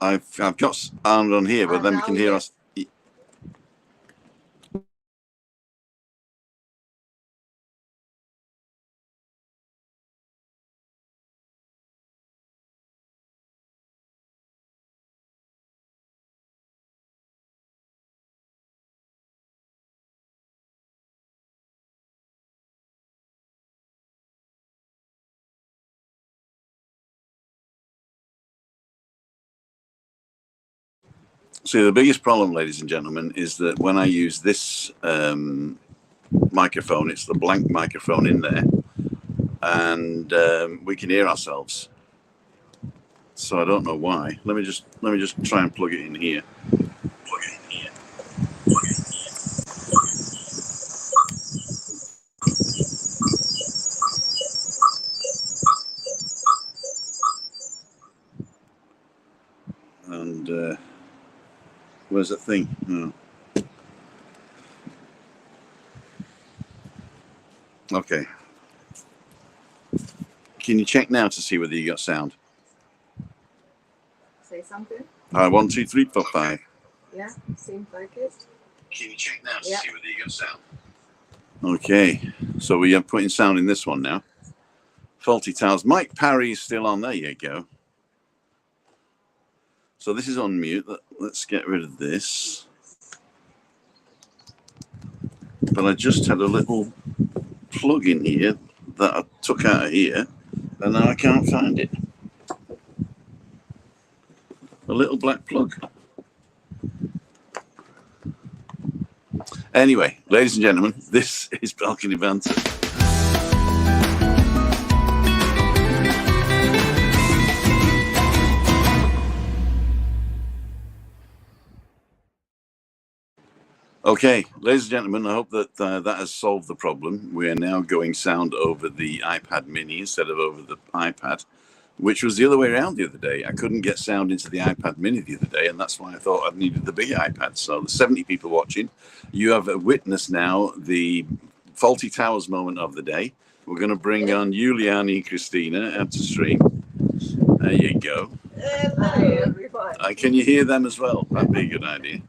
I've got sound on here, but then we can hear us. See, the biggest problem, ladies and gentlemen, is that when I use this microphone, it's the blank microphone in there, and we can hear ourselves. So I don't know why. Let me just try and plug it in here. And where's that thing? Oh. Okay. Can you check now to see whether you got sound? Say something. 1, 2, 3, 4, 5. Yeah, seems like it. Can you check now to see whether you got sound? Okay, so we are putting sound in this one now. Faulty Towers. Mike Parry is still on. There you go. So this is on mute. Let's get rid of this. But I just had a little plug in here that I took out of here, and now I can't find it. A little black plug. Anyway, ladies and gentlemen, this is Balcony Banter. Okay, ladies and gentlemen, I hope that that has solved the problem. We are now going sound over the iPad mini instead of over the iPad, which was the other way around the other day. I couldn't get sound into the iPad mini the other day, and that's why I thought I needed the bigger iPad. So the 70 people watching, you have witnessed now the Faulty Towers moment of the day. We're going to bring on Giuliani Christina up to stream. There you go. Hello, everyone. Can you hear them as well? That'd be a good idea.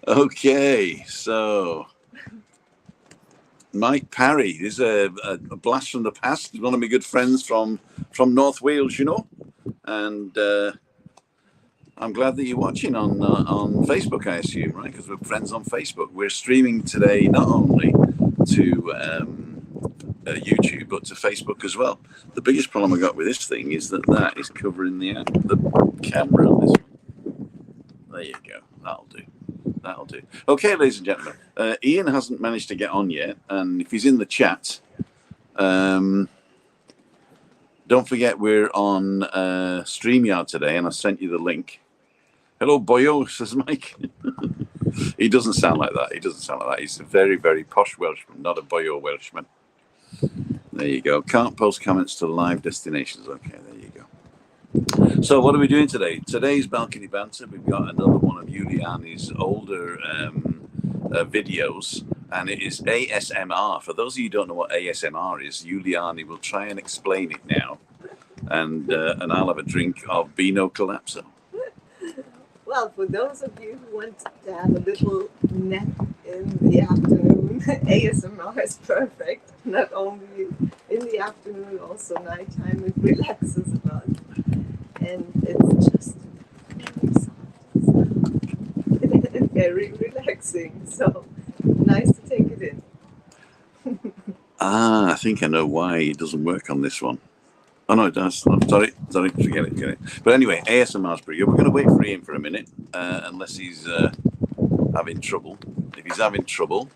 Okay, so Mike Parry is a blast from the past. He's one of my good friends from North Wales, you know, and I'm glad that you're watching on Facebook, I assume, right? Because we're friends on Facebook. We're streaming today not only to YouTube but to Facebook as well. The biggest problem I got with this thing is that is covering the camera on this one. There you go. That'll do. That'll do. Okay, ladies and gentlemen, Ian hasn't managed to get on yet, and if he's in the chat, don't forget we're on StreamYard today, and I sent you the link. Hello, boyo, says Mike. He doesn't sound like that. He doesn't sound like that. He's a very, very posh Welshman, not a boyo Welshman. There you go. Can't post comments to live destinations. Okay, there you go. So what are we doing today? Today's Balcony Banter. We've got another one of Giuliani's older videos, and it is ASMR. For those of you who don't know what ASMR is, Giuliani will try and explain it now, and I'll have a drink of Vino Collapso. Well, for those of you who want to have a little nap in the afternoon, ASMR is perfect. Not only in the afternoon, also nighttime. It relaxes a lot. And it's just very relaxing. So nice to take it in. I think I know why it doesn't work on this one. Oh, no, it does. Oh, sorry, forget it. But anyway, ASMR's pretty good. We're going to wait for Ian for a minute, unless he's having trouble. If he's having trouble,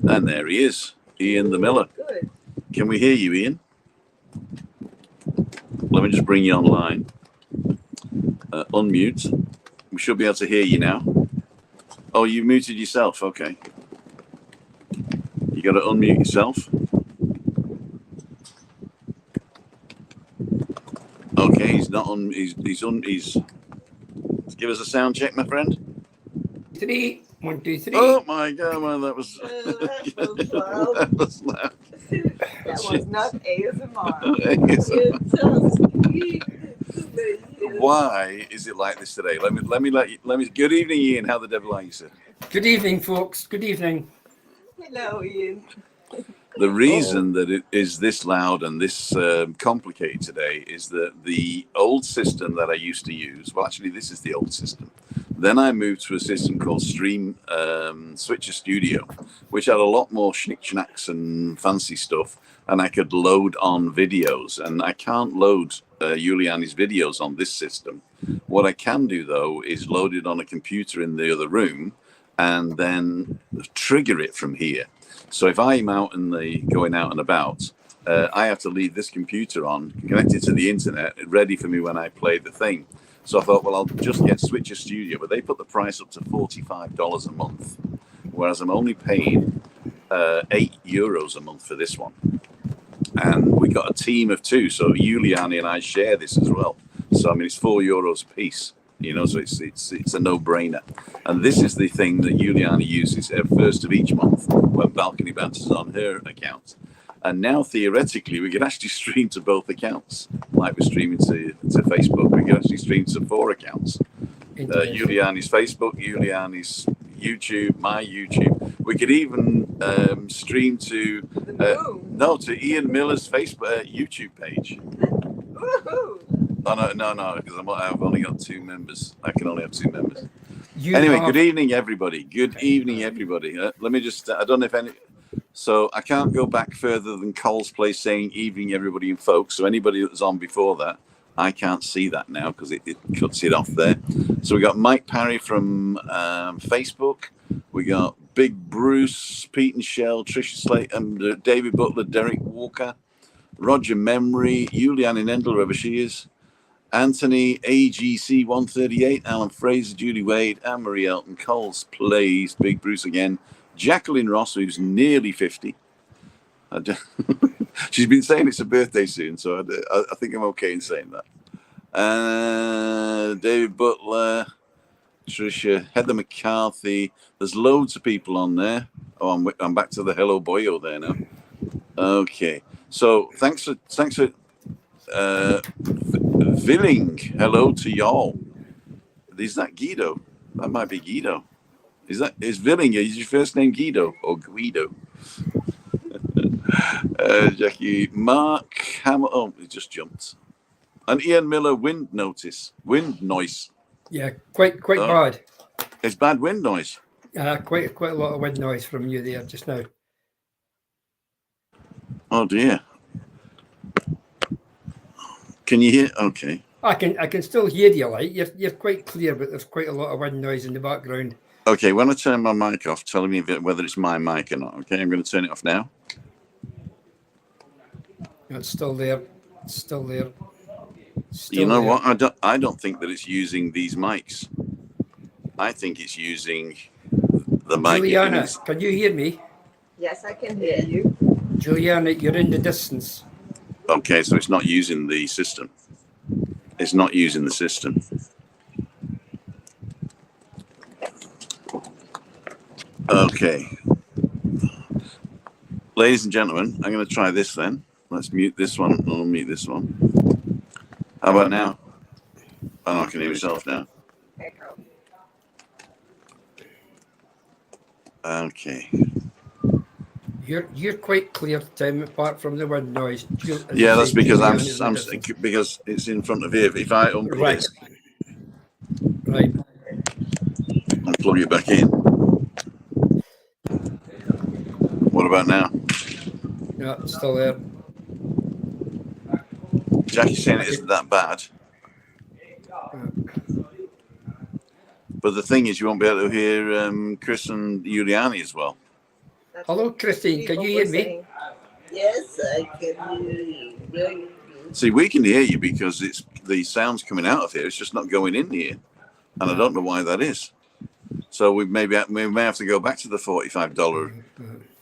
and there he is, Ian the Miller. Good. Can we hear you, Ian? Let me just bring you online. Unmute. We should be able to hear you now. Oh, you muted yourself. Okay. You got to unmute yourself. Okay, he's not on. He's. Give us a sound check, my friend. 3, 1, 2, 3. Oh my God! Well, that was. That was loud. That was not ASMR. ASMR. Why is it like this today? Let me. Good evening, Ian. How the devil are you, sir? Good evening, folks. Good evening. Hello, Ian. The reason that it is this loud and this complicated today is that the old system that I used to use, well, actually, this is the old system. Then I moved to a system called Switcher Studio, which had a lot more schnick-schnacks and fancy stuff, and I could load on videos. And I can't load Giuliani's videos on this system. What I can do, though, is load it on a computer in the other room and then trigger it from here. So if I'm going out and about, I have to leave this computer on, connected to the internet, ready for me when I play the thing. So I thought, well, I'll just get Switcher Studio, but they put the price up to $45 a month, whereas I'm only paying €8 a month for this one. And we got a team of two, so Giuliani and I share this as well. So I mean, it's €4 a piece. You know, so it's a no-brainer. And this is the thing that Giuliani uses at first of each month when Balcony Banter is on her account. And now, theoretically, we could actually stream to both accounts. Like we're streaming to Facebook, we could actually stream to 4 accounts. Giuliani's Facebook, Giuliani's YouTube, my YouTube. We could even stream to to Ian Millar's Facebook YouTube page. Woohoo! Oh, no, because I've only got 2 members. I can only have 2 members. Anyway, good evening, everybody. Good evening, everybody. Let me just, I don't know if any, so I can't go back further than Cole's Place saying evening, everybody and folks. So anybody that was on before that, I can't see that now because it cuts it off there. So we got Mike Parry from Facebook. We got Big Bruce, Pete and Shell, Trisha Slate, and David Butler, Derek Walker, Roger Memory, Julianne Endel, whoever she is, Anthony, AGC 138, Alan Fraser, Julie Wade, Anne Marie Elton, Coles Plays, Big Bruce again, Jacqueline Ross, who's nearly 50. She's been saying it's her birthday soon, so I think I'm okay in saying that. David Butler, Tricia, Heather McCarthy. There's loads of people on there. Oh, I'm back to the hello boyo there now. Okay, so thanks for Villing. Hello to y'all. Is that Guido? That might be Guido. Is Villing? Is your first name Guido or Guido? Jackie, Mark Hammer. Oh, he just jumped. And Ian Miller, wind noise. Yeah, quite bad. It's bad wind noise. Quite a lot of wind noise from you there just now. Oh dear. Can you hear? Okay. I can still hear you, like you're quite clear, but there's quite a lot of wind noise in the background. Okay, when I turn my mic off, tell me whether it's my mic or not. Okay, I'm going to turn it off now. It's still there. It's still there. You know what? I don't think that it's using these mics. I think it's using the mic. Juliana, can you hear me? Yes, I can hear you. Juliana, you're in the distance. Okay, so it's not using the system. It's not using the system. Okay. Ladies and gentlemen, I'm going to try this then. Let's mute this one and unmute this one. How about now? Oh, I can hear myself now. Okay. You're quite clear, Tim, apart from the wind noise. Yeah, that's because I'm because it's in front of here. If I unplug it, right, and plug it back in. What about now? Yeah, it's still there. Jackie's saying it isn't that bad. But the thing is, you won't be able to hear Chris and Giuliani as well. Hello, Christine. Can you hear me? Yes, I can hear you. See, we can hear you because it's the sound's coming out of here. It's just not going in here, and I don't know why that is. So we may have to go back to the $45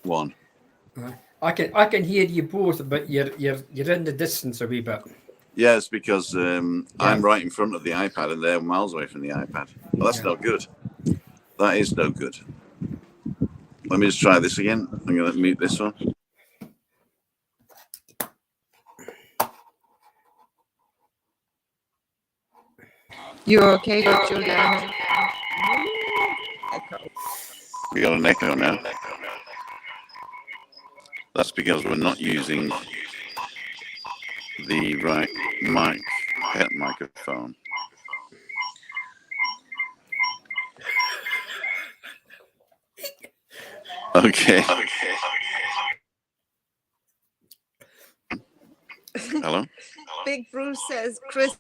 one. I can hear you both, but you're in the distance a wee bit. Yeah, it's because I'm right in front of the iPad and they're miles away from the iPad. Well, that's no good. That is no good. Let me just try this again. I'm going to mute this one. You okay, Juliana? Echo. We got an echo now. That's because we're not using the right microphone. Okay. Hello? Big Bruce says, Chris.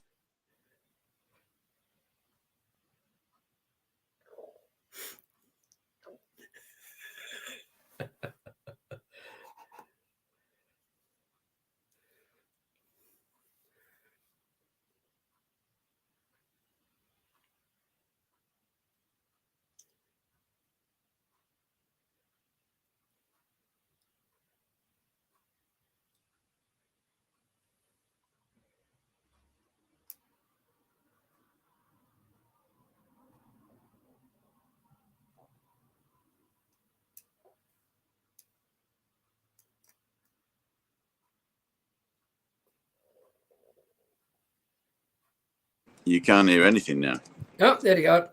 You can't hear anything now. Oh, there you are.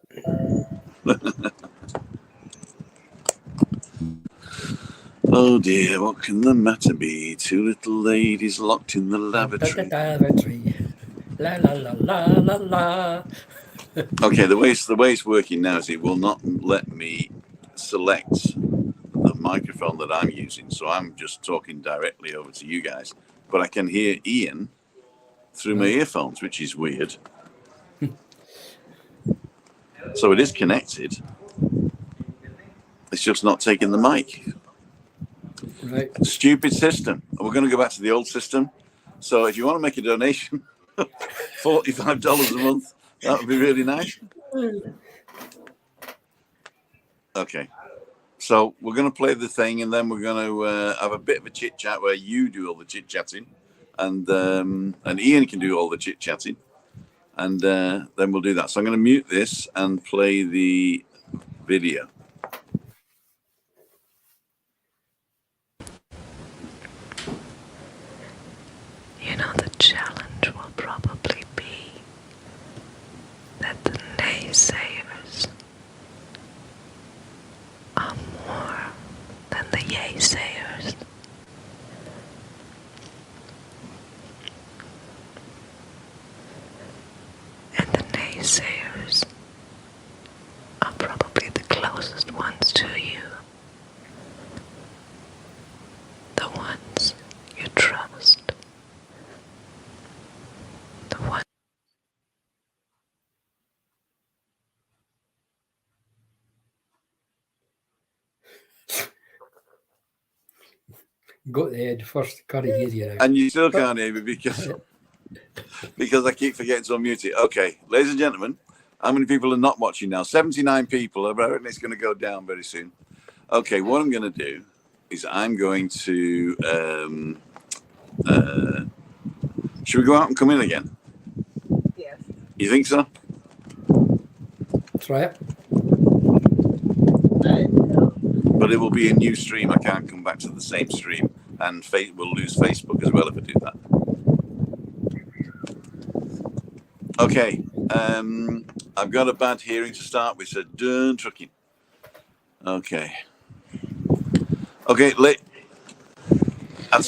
Oh dear, what can the matter be? Two little ladies locked in the lavatory. Lavatory. La la la la la la. Okay, the way it's working now is it will not let me select the microphone that I'm using, so I'm just talking directly over to you guys. But I can hear Ian through my earphones, which is weird. So it is connected. It's just not taking the mic. Right. Stupid system. We're going to go back to the old system. So if you want to make a donation, $45 a month, that would be really nice. Okay. So we're going to play the thing, and then we're going to have a bit of a chit chat where you do all the chit chatting, and Ian can do all the chit chatting, and then we'll do that. So I'm going to mute this and play the video. You know, the challenge will probably be that the naysayers are more than the yaysayers. And the naysayers are probably the closest ones to you. The ones you trust. The ones Got the head first. Can't hear you now. And you still can't hear me because I keep forgetting to unmute it. Okay, ladies and gentlemen, how many people are not watching now? 79 people. I reckon it's going to go down very soon. Okay, what I'm going to do is I'm going to... should we go out and come in again? Yes. You think so? Try it. But it will be a new stream. I can't come back to the same stream, and we'll lose Facebook as well if I do that. Okay, I've got a bad hearing to start with, so done trucking. Okay, I'll tell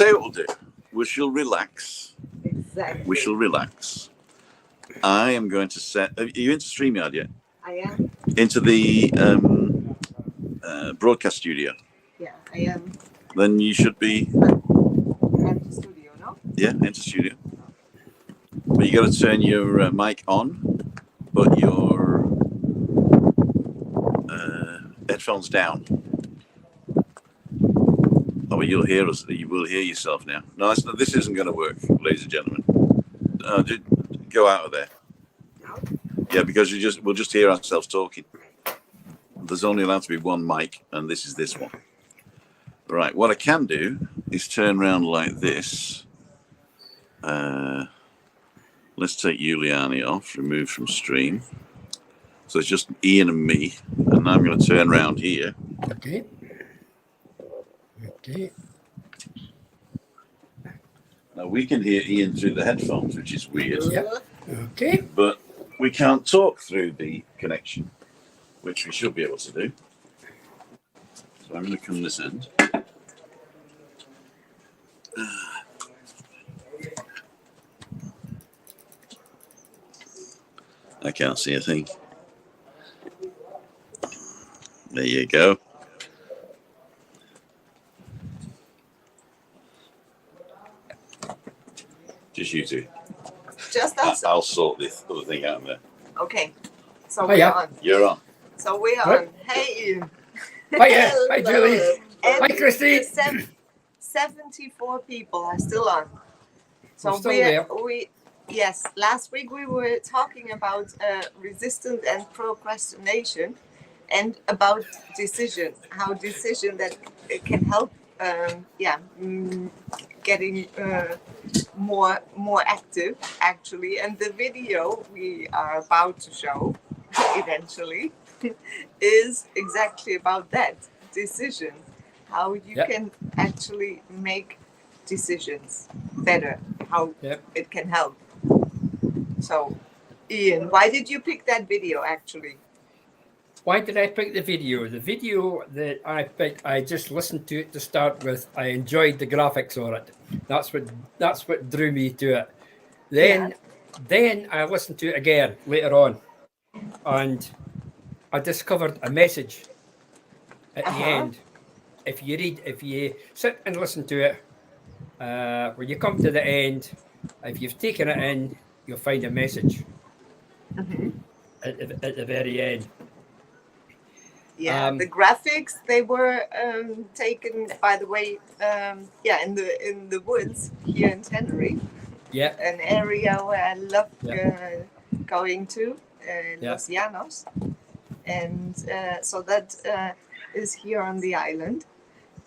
you what we'll do. We shall relax. Exactly. We shall relax. I am going to set... Are you into StreamYard yet? I am. Into the broadcast studio? Yeah, I am. Then you should be... At the studio, no? Yeah, into studio. But you got to turn your mic on, but your headphones down. Oh, well, you'll hear us. You will hear yourself now. No, this isn't going to work, ladies and gentlemen. Go out of there. Yeah, because we'll just hear ourselves talking. There's only allowed to be one mic, and this is this one. Right. What I can do is turn around like this. Let's take Giuliani off, remove from stream. So it's just Ian and me. And now I'm going to turn around here. Okay. Okay. Now we can hear Ian through the headphones, which is weird. Yep. Okay. But we can't talk through the connection, which we should be able to do. So I'm going to come this end. I can't see a thing. There you go. Just you two. Just us. I'll sort this other thing out there. Okay. So Oh, we're yeah. on. You're on. So we're Right. on. Hey, Ian. Hiya. Hi, Julie. And Hi, Christy. the 74 people are still on. So We're still there. Yes, last week we were talking about resistance and procrastination and about decision, how decision that it can help, getting more active actually. And the video we are about to show eventually is exactly about that decision, how you Yep. can actually make decisions better, how Yep. it can help. So, Ian, why did you pick that video actually? Why did I pick the video? The video that I picked, I just listened to it to start with. I enjoyed the graphics on it. That's what drew me to it. Then I listened to it again later on, and I discovered a message at the end. If you sit and listen to it, when you come to the end, if you've taken it in, you'll find a message at the very end. Yeah, the graphics, they were taken, by the way, in the woods here in Tenerife. Yeah. An area where I love going to, Los Llanos. And so that is here on the island.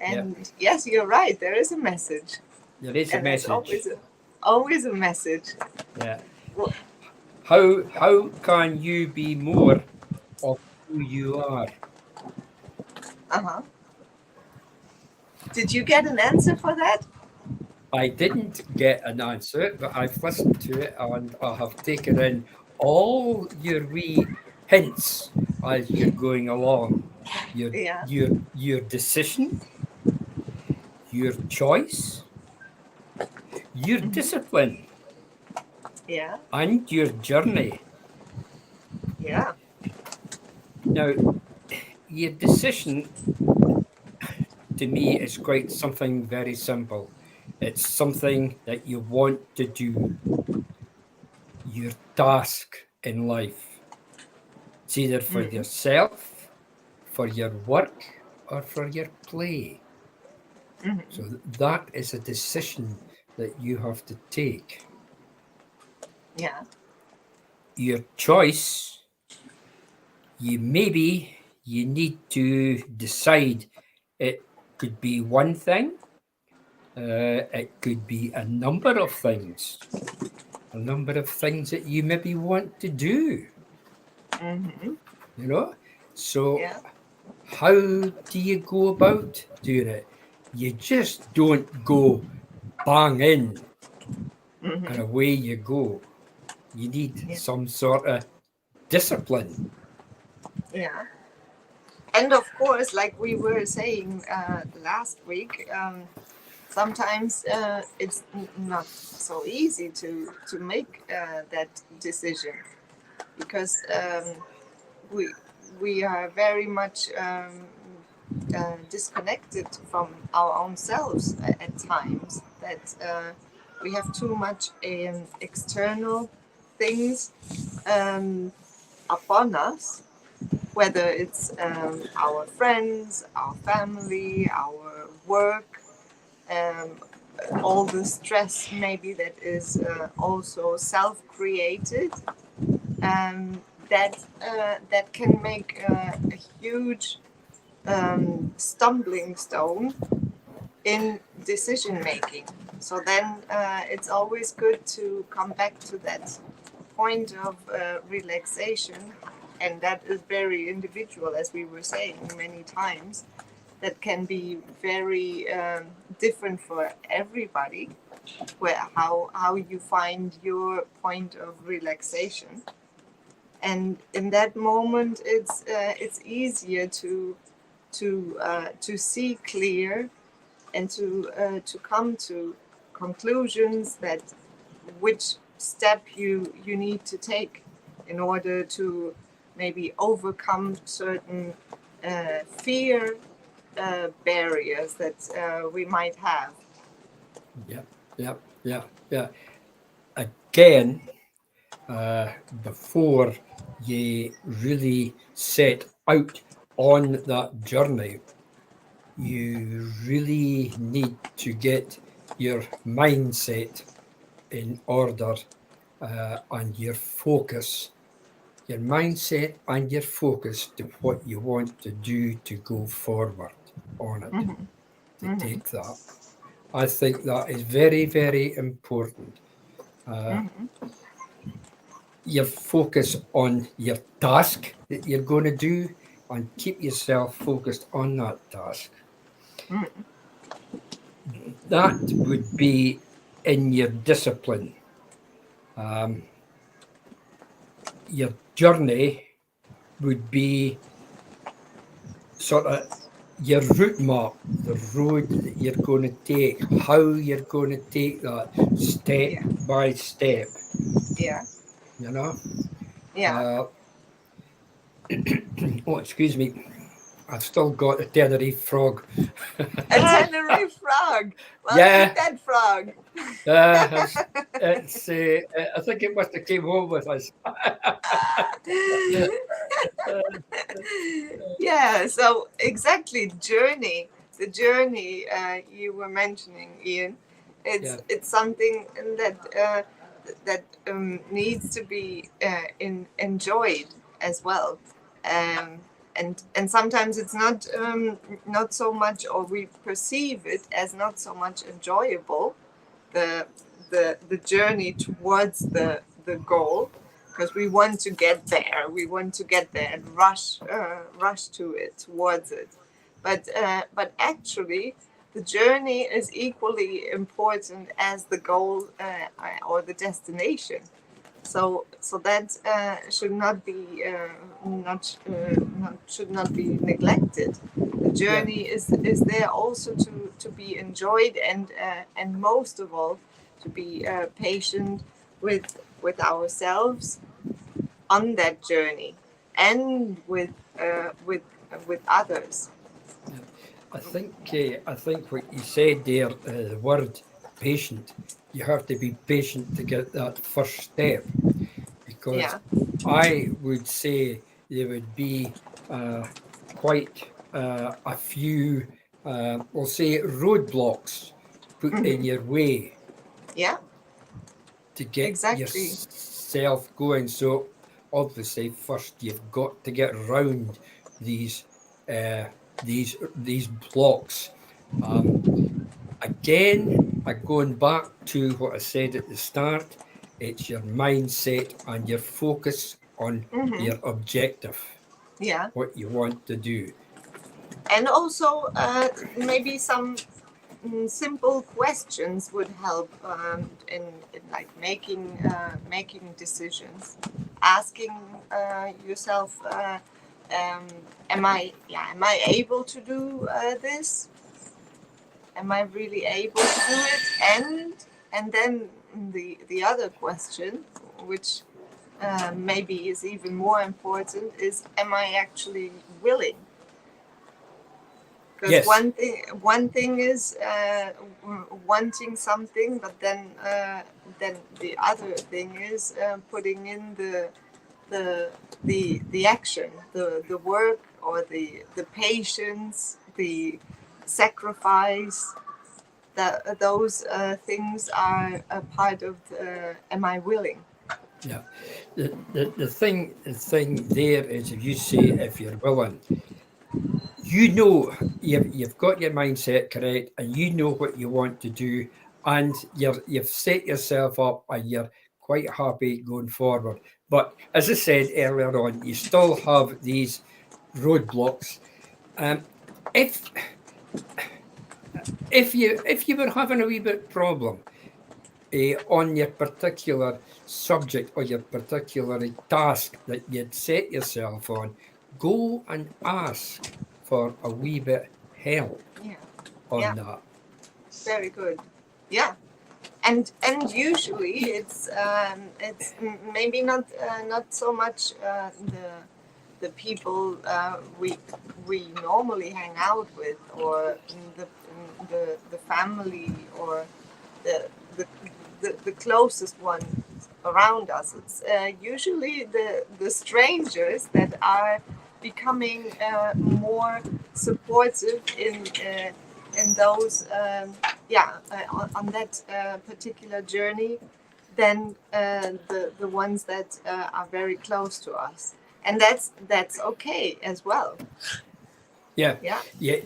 And yes, you're right, there is a message. There is a message. Always a message. Yeah. How can you be more of who you are? Did you get an answer for that? I didn't get an answer, but I've listened to it and I have taken in all your wee hints as you're going along. Your decision, your choice, your discipline, and your journey. Yeah. Now, your decision to me is quite something very simple. It's something that you want to do. Your task in life. It's either for yourself, for your work, or for your play. So that is a decision that you have to take. Yeah. Your choice, you need to decide. It could be one thing. It could be a number of things. A number of things that you maybe want to do. You know? So how do you go about doing it? You just don't go bang in and away you go. You need some sort of discipline. Yeah. And of course, like we were saying last week, sometimes it's not so easy to make that decision, because we are very much disconnected from our own selves at times, that we have too much external things upon us, whether it's our friends, our family, our work, all the stress maybe that is also self-created, that can make a huge stumbling stone in decision making. So then it's always good to come back to that point of relaxation, and that is very individual, as we were saying many times. That can be very different for everybody, where how you find your point of relaxation. and in that moment, it's easier to see clear and to come to conclusions that which step you need to take in order to maybe overcome certain fear barriers that we might have. Yeah. Again, before you really set out on that journey, you really need to get your mindset in order, and your focus, your mindset and your focus to what you want to do to go forward on it, Mm-hmm. to Mm-hmm. take that. I think that is very, very important. Mm-hmm. Your focus on your task that you're going to do and keep yourself focused on that task. Mm-hmm. That would be in your discipline. Your journey would be sort of your route map, the road that you're going to take, how you're going to take that step Yeah. by step, Yeah. you know. Yeah. Uh, oh, excuse me. I've still got a Tenerife frog. A Tenerife frog. Well, Yeah, eat that frog. it's. I think it must have came home with us. Yeah, so exactly the journey you were mentioning, Ian, Yeah, it's something that needs to be enjoyed as well. um, and sometimes it's not so much, or we perceive it as not so much enjoyable, the the journey towards the goal, because we want to get there, and rush to it, towards it, but actually the journey is equally important as the goal, or the destination. So that should not be should not be neglected. The yeah, journey is there also to be enjoyed, and most of all to be patient with ourselves on that journey, and with others. yeah. I think what you said there, the word patient. You have to be patient to get that first step, because Yeah. I would say there would be quite a few, we'll say, roadblocks put in Hmm. your way Yeah. to get Exactly. yourself going. So obviously, first you've got to get around these uh, these blocks. Um, Again, going back to what I said at the start, it's your mindset and your focus on Hmm. your objective, Yeah. what you want to do. And also maybe some simple questions would help in like making decisions, asking yourself, um, am I able to do this? Am I really able to do it? And then the other question, which maybe is even more important, is, am I actually willing? Because Yes, one thing is wanting something, but then the other thing is putting in the action, the work, or the patience, the sacrifice. Those things are a part of am I willing? yeah. The thing there is, if you say, if you're willing, you know, you've got your mindset correct, and you know what you want to do, and you've set yourself up, and you're quite happy going forward. But as I said earlier on, you still have these roadblocks. Um, if if you were having a wee bit problem, on your particular subject or your particular task that you'd set yourself on, go and ask for a wee bit help Yeah. on Yeah. that. Very good. Yeah. And usually it's maybe not so much the people we normally hang out with, or the family, or the the, the closest one around us. It's usually the strangers that are becoming more supportive in those on that particular journey than the ones that are very close to us, and that's okay as well. Yeah, Yeah. You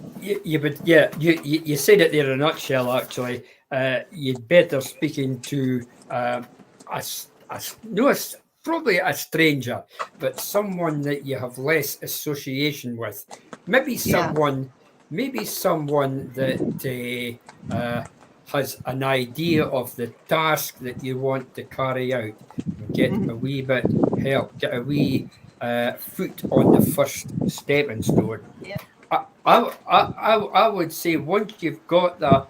said it there in a nutshell. Actually, you'd better speaking to probably a stranger, but someone that you have less association with. Maybe Yeah. someone that has an idea of the task that you want to carry out, and get a wee bit help, get a wee foot on the first stepping stone. Yeah. I would say once you've got that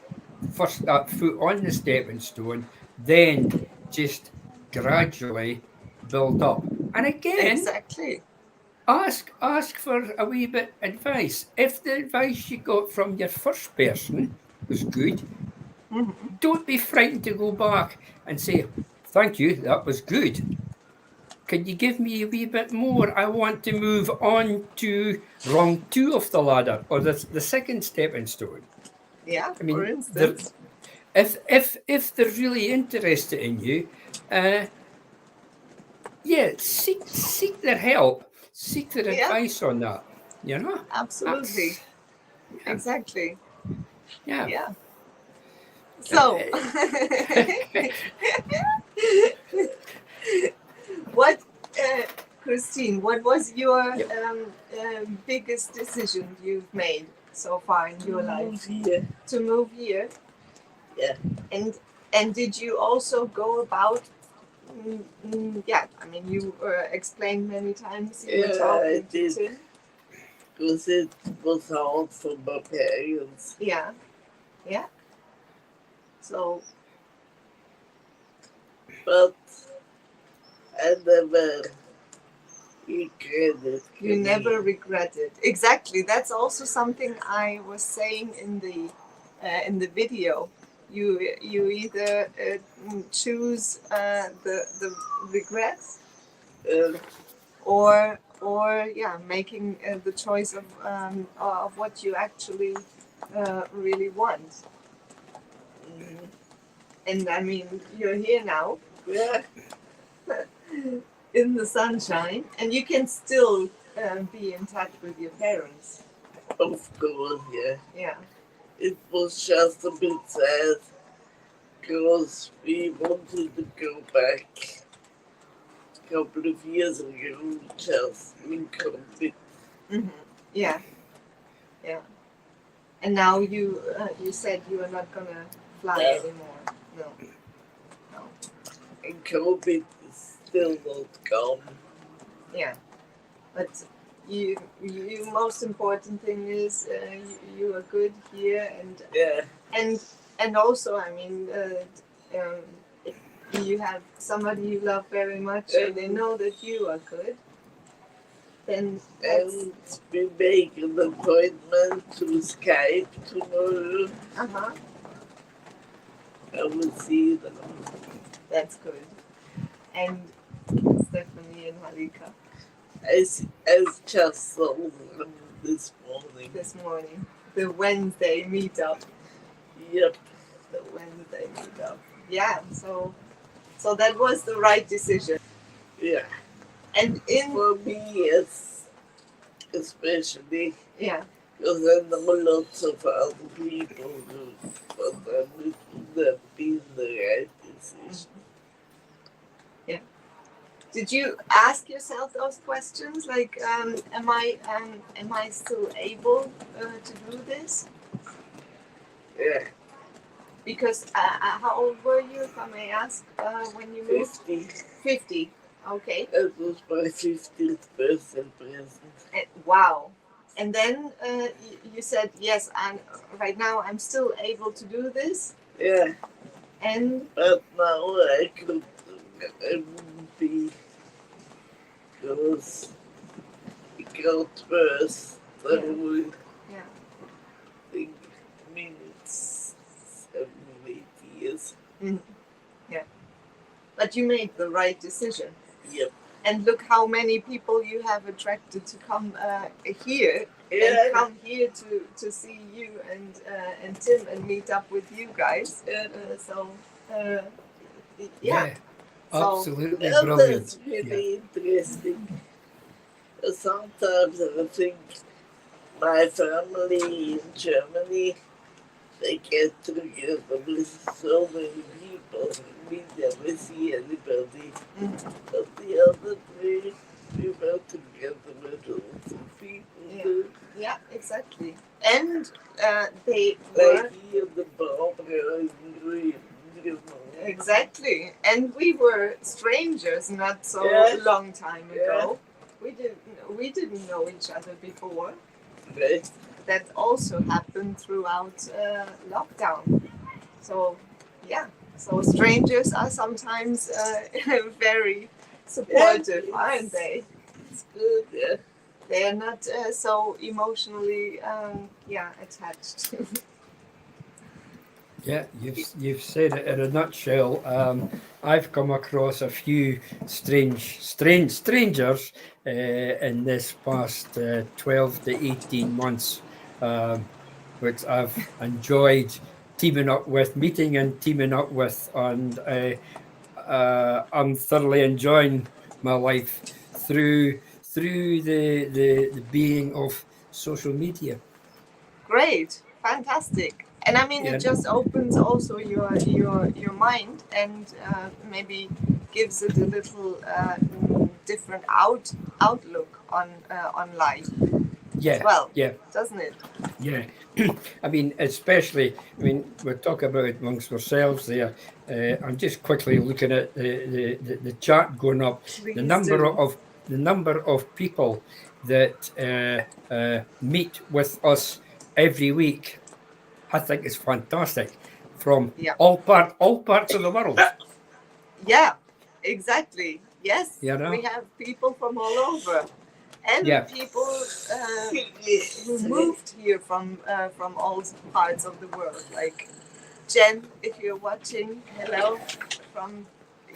foot on the stepping stone, then just gradually build up. And again, Exactly. ask for a wee bit advice. If the advice you got from your first person was good, don't be frightened to go back and say, "Thank you, that was good. Can you give me a wee bit more? I want to move on to rung 2 of the ladder, or the second stepping stone." Yeah. I For mean, instance. if they're really interested in you, uh, yeah, seek their help, seek their Yeah. advice on that. You know, Absolutely. that's yeah, Exactly. yeah. Yeah. And, So, what, Christine? What was your yeah. biggest decision you've made so far in your life? Here. To move here. Yeah. And did you also go about? Yeah, I mean, you explained many times. You were Yeah, I talking to did. Tim. Because it was hard for my parents. Yeah, yeah. So But I never regretted. you never regretted. Exactly. That's also something I was saying in the video. You either choose the regrets, Uh, or yeah, making the choice of what you actually really want. And I mean, you're here now yeah, in the sunshine, and you can still be in touch with your parents. of course, yeah. Yeah. It was just a bit sad because we wanted to go back a couple of years ago, just in COVID. Yeah. Yeah. And now you said you are not gonna fly No. anymore. No. No. And COVID is still not gone. Yeah. But you most important thing is you are good here, Yeah, and also I mean if you have somebody you love very much and they know that you are good, then that's and we make an appointment to Skype tomorrow. uh-huh, I will see them. that's good. And Stephanie and Malika I just saw them this morning. the Wednesday meetup. Yep. The Wednesday meetup. Yeah, so that was the right decision. Yeah. And For me, it's especially yeah, because I know lots of other people who, but it would have been the right decision. did you ask yourself those questions like am I still able to do this? Yeah. Because how old were you, if I may ask, when you moved? 50. 50. Okay. That was my 50th birthday present. Wow. And then you said, yes, and right now I'm still able to do this. Yeah, And but now I wouldn't be, because it got worse. So yeah. I think, I mean, it's 7 or 8 years. Yeah. But you made the right decision. Yep. And look how many people you have attracted to come here. Yeah. And come here to see you and Tim and meet up with you guys. Yeah. So, Absolutely Well, brilliant. that's really interesting. Sometimes I think my family in Germany, they get together with so many people and we never see anybody. But the other day, we were together with lots of people too. yeah, exactly. And they Like were here, the Barbara in Green, you know. exactly, and we were strangers not so long time ago. We didn't know each other before. Right? That also happened throughout lockdown. So yeah, so strangers are sometimes very supportive, aren't they? It's good, yeah. They are not so emotionally attached. Yeah, you've said it in a nutshell. I've come across a few strangers in this past 12 to 18 months, which I've enjoyed teaming up with, meeting and teaming up with, and I'm thoroughly enjoying my life through the being of social media. Great, fantastic. And I mean, Yeah. it just opens also your mind and maybe gives it a little different outlook on life Yeah, as well, yeah, doesn't it? yeah. I mean, especially, we're talking about amongst ourselves there. I'm just quickly looking at the chat going up. The number of people that meet with us every week, I think is fantastic, from Yeah. all parts of the world. Yeah, exactly. Yes, You know? we have people from all over, and Yeah. people who moved here from all parts of the world. Like Jen, if you're watching, hello.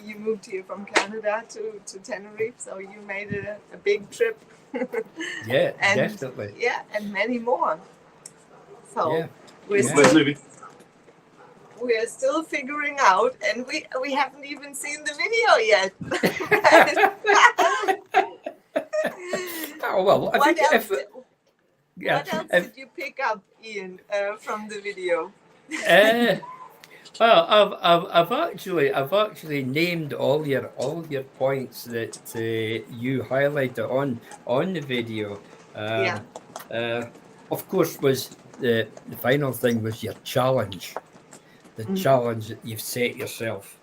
You moved here from Canada to Tenerife, so you made it a big trip. Yeah, And definitely. yeah, and many more. So Yeah. we're still figuring out, and we haven't even seen the video yet. Oh well, I think what else did you pick up, Ian, from the video? Well, I've actually named all your points that you highlighted on the video. Of course, was the final thing was your challenge, the challenge that you've set yourself.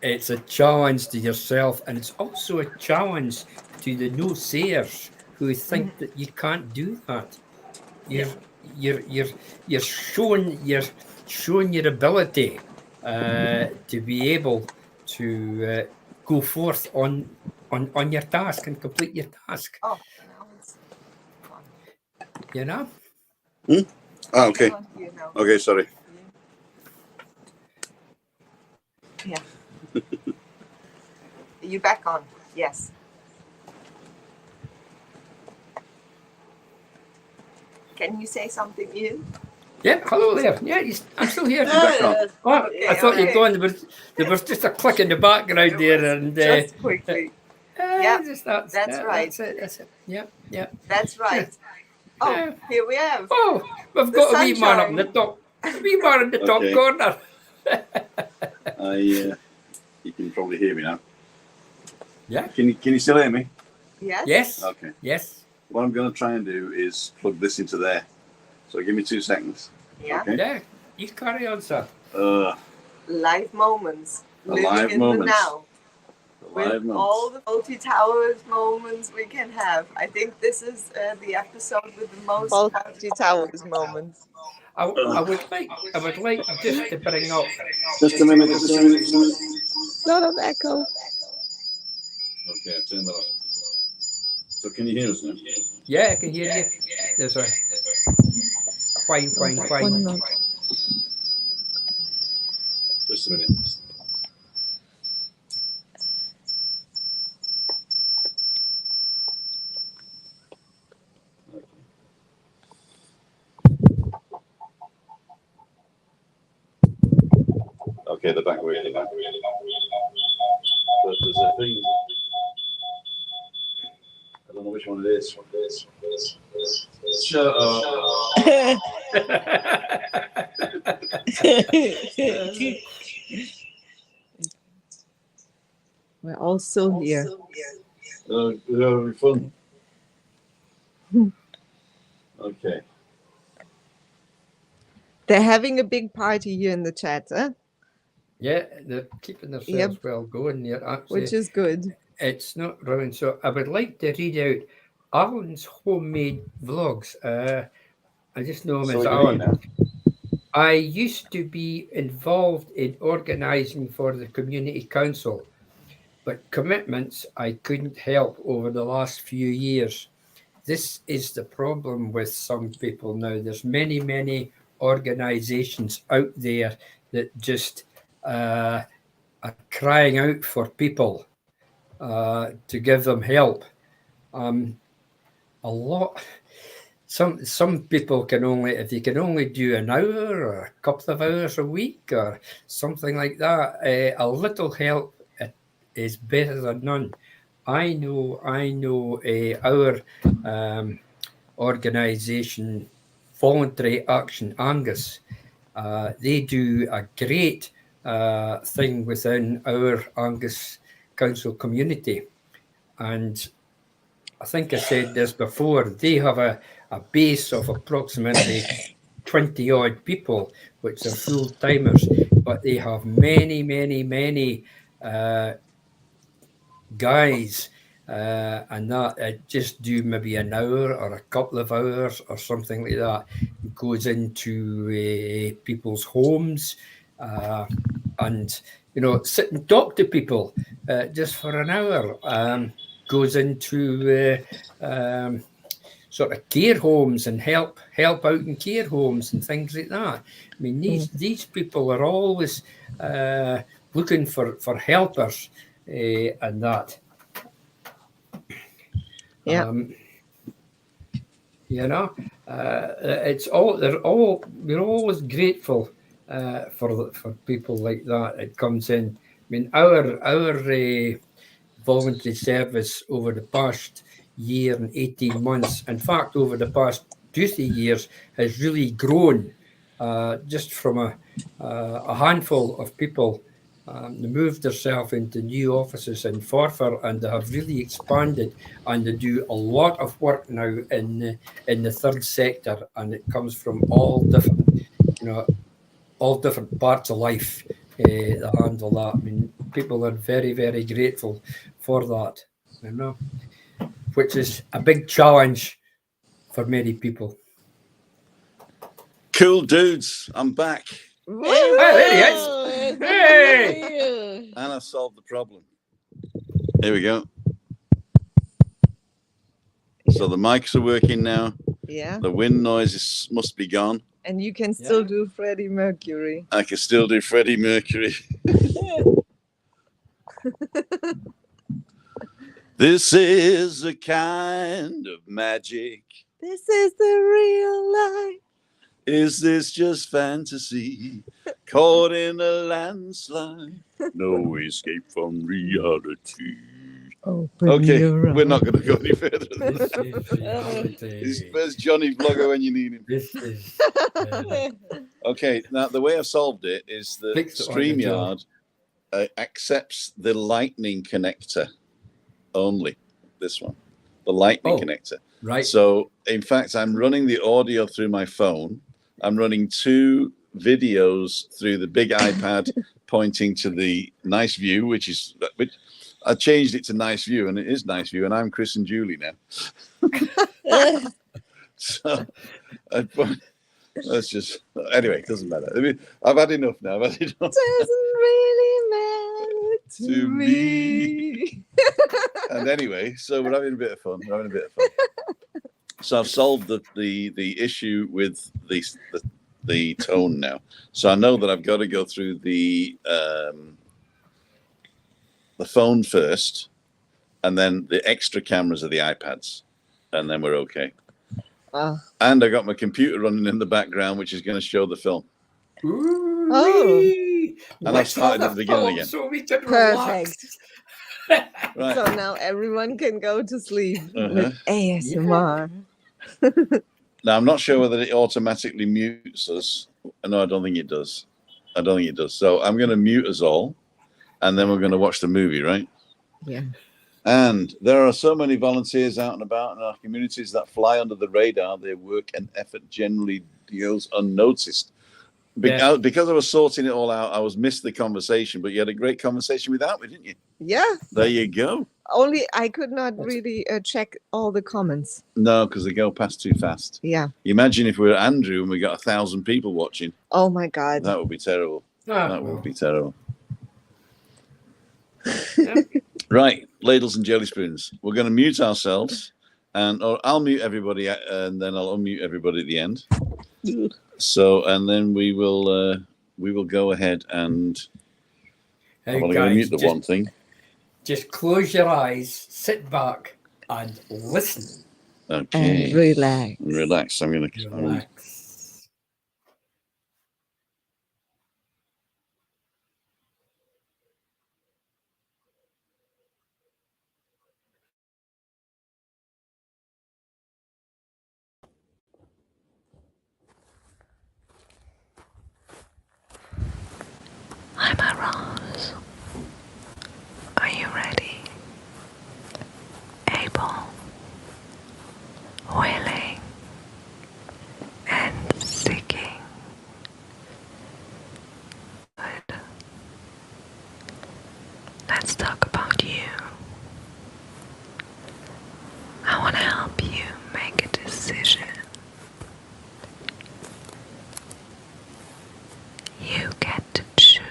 It's a challenge to yourself, and it's also a challenge to the no-sayers who think that you can't do that. You're showing your ability to be able to go forth on your task and complete your task. Oh, now it's gone. You know. Oh, okay. Not here now. Okay, sorry. Yeah. You back on? Yes. Can you say something, Ian? Yeah, hello there. Yeah, I'm still here. I thought you'd gone. There was just a click in the background there, and just quickly. Yeah, that's right. That's it. Yeah. That's right. Oh, here we have. Oh, we've got a wee man up in the top. A wee man in the top corner. You can probably hear me now. Yeah. Can you still hear me? Yes. Okay. Yes. What I'm going to try and do is plug this into there. So give me 2 seconds. Yeah. Okay. Yeah, you carry on, sir. Live moments. The Living live in moments. the now. The With live moments. all the Faulty Towers moments we can have. I think this is the episode with the most Faulty Towers moments. I would like just to bring up. Just a minute. Just a minute. Just a minute. Lot of echo. Okay, I turned that off. So can you hear us now? Yeah, I can hear you. There's a whine. One note. Just a minute. Okay, the back way. But there's a thing. I don't know which one it is. Shut up. We're all still here. That'll be fun. Okay. They're having a big party here in the chat, huh? Yeah, they're keeping themselves well going there. Actually, Which is good. it's not ruined. So I would like to read out Alan's homemade vlogs. I just know him as Alan. I used to be involved in organising for the community council, but commitments I couldn't help over the last few years. This is the problem with some people now. There's many organisations out there that just are crying out for people to give them help. A lot. Some people can only, if you can only do an hour or a couple of hours a week or something like that, a little help is better than none. I know our organisation, Voluntary Action Angus, they do a great thing within our Angus Council community. And I think I said this before, they have a base of approximately 20 odd people, which are full timers, but they have many guys and that just do maybe an hour or a couple of hours or something like that. It goes into people's homes and sit and talk to people just for an hour. Goes into sort of care homes and help out in care homes and things like that. I mean, these people are always looking for helpers and that. Yeah. It's all we're always grateful for people like that. It comes in. I mean, our voluntary service over the past year and 18 months, in fact, over the past 2-3 years, has really grown just from a handful of people. They moved themselves into new offices in Forfar, and they have really expanded, and they do a lot of work now in the third sector, and it comes from all different parts of life that handle that. I mean, people are very grateful for that, which is a big challenge for many people. Cool dudes, I'm back. Oh, there he is. Hey! And I solved the problem. Here we go. So the mics are working now. Yeah. The wind noises must be gone. And you can still do Freddie Mercury. I can still do Freddie Mercury. This is a kind of magic. This is the real life. Is this just fantasy? Caught in a landslide. No escape from reality. Okay, we're not going to go any further. This is reality. Where's Johnny Vlogger when you need him? This is Okay, now the way I've solved it is that StreamYard accepts the lightning connector only. This one, the lightning connector. Right. So, in fact, I'm running the audio through my phone, I'm running 2 videos through the big iPad pointing to the nice view, which I changed it to nice view, and it is nice view, and I'm Chris and Julie now. So that's just anyway. It doesn't matter. I mean, I've had enough now. I've had enough. Doesn't really matter to me. And anyway, so we're having a bit of fun. So I've solved the issue with the tone now. So I know that I've got to go through the phone first, and then the extra cameras of the iPads, and then we're okay. And I got my computer running in the background, which is going to show the film. Ooh, Oh. And I've started at the beginning again. So we can Perfect. relax. Right. So now everyone can go to sleep with ASMR. Now I'm not sure whether it automatically mutes us. No, I don't think it does. So I'm going to mute us all, and then we're going to watch the movie, right? Yeah. And there are so many volunteers out and about in our communities that fly under the radar. Their work and effort generally goes unnoticed. Because I was sorting it all out, I was missed the conversation, but you had a great conversation without me, didn't you? Yeah. There you go. Only I could not really check all the comments. No, because they go past too fast. Yeah. You imagine if we were Andrew and we got 1,000 people watching. Oh my God. That would be terrible. Would be terrible. Yeah. Right, ladles and jelly spoons. We're going to mute ourselves, or I'll mute everybody, and then I'll unmute everybody at the end. So, and then we will go ahead and I'm only going to mute the one thing. Just close your eyes, sit back, and listen. Okay. And relax. Relax. I'm going to Relax. Hi, my Rose. Are you ready? Able, willing, and seeking. Good. Let's talk about you. I want to help you make a decision. You get to choose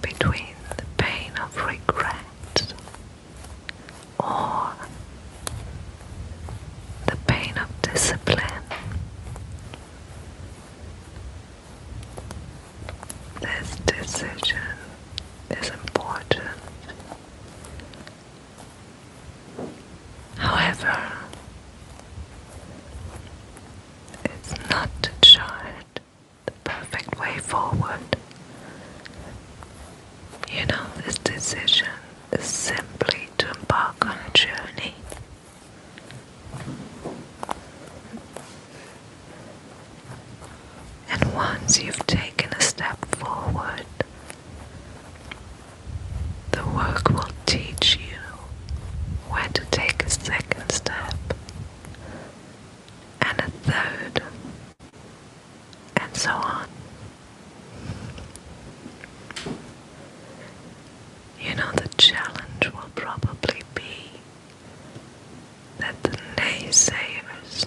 between the pain of regret or the pain of discipline. This decision is important. However, it's not to chart the perfect way forward. You know, this decision is simply to embark on a journey. And once you've taken a step forward, the work will teach you where to take a second step, and a third, and so on. You know, the challenge will probably be that the naysayers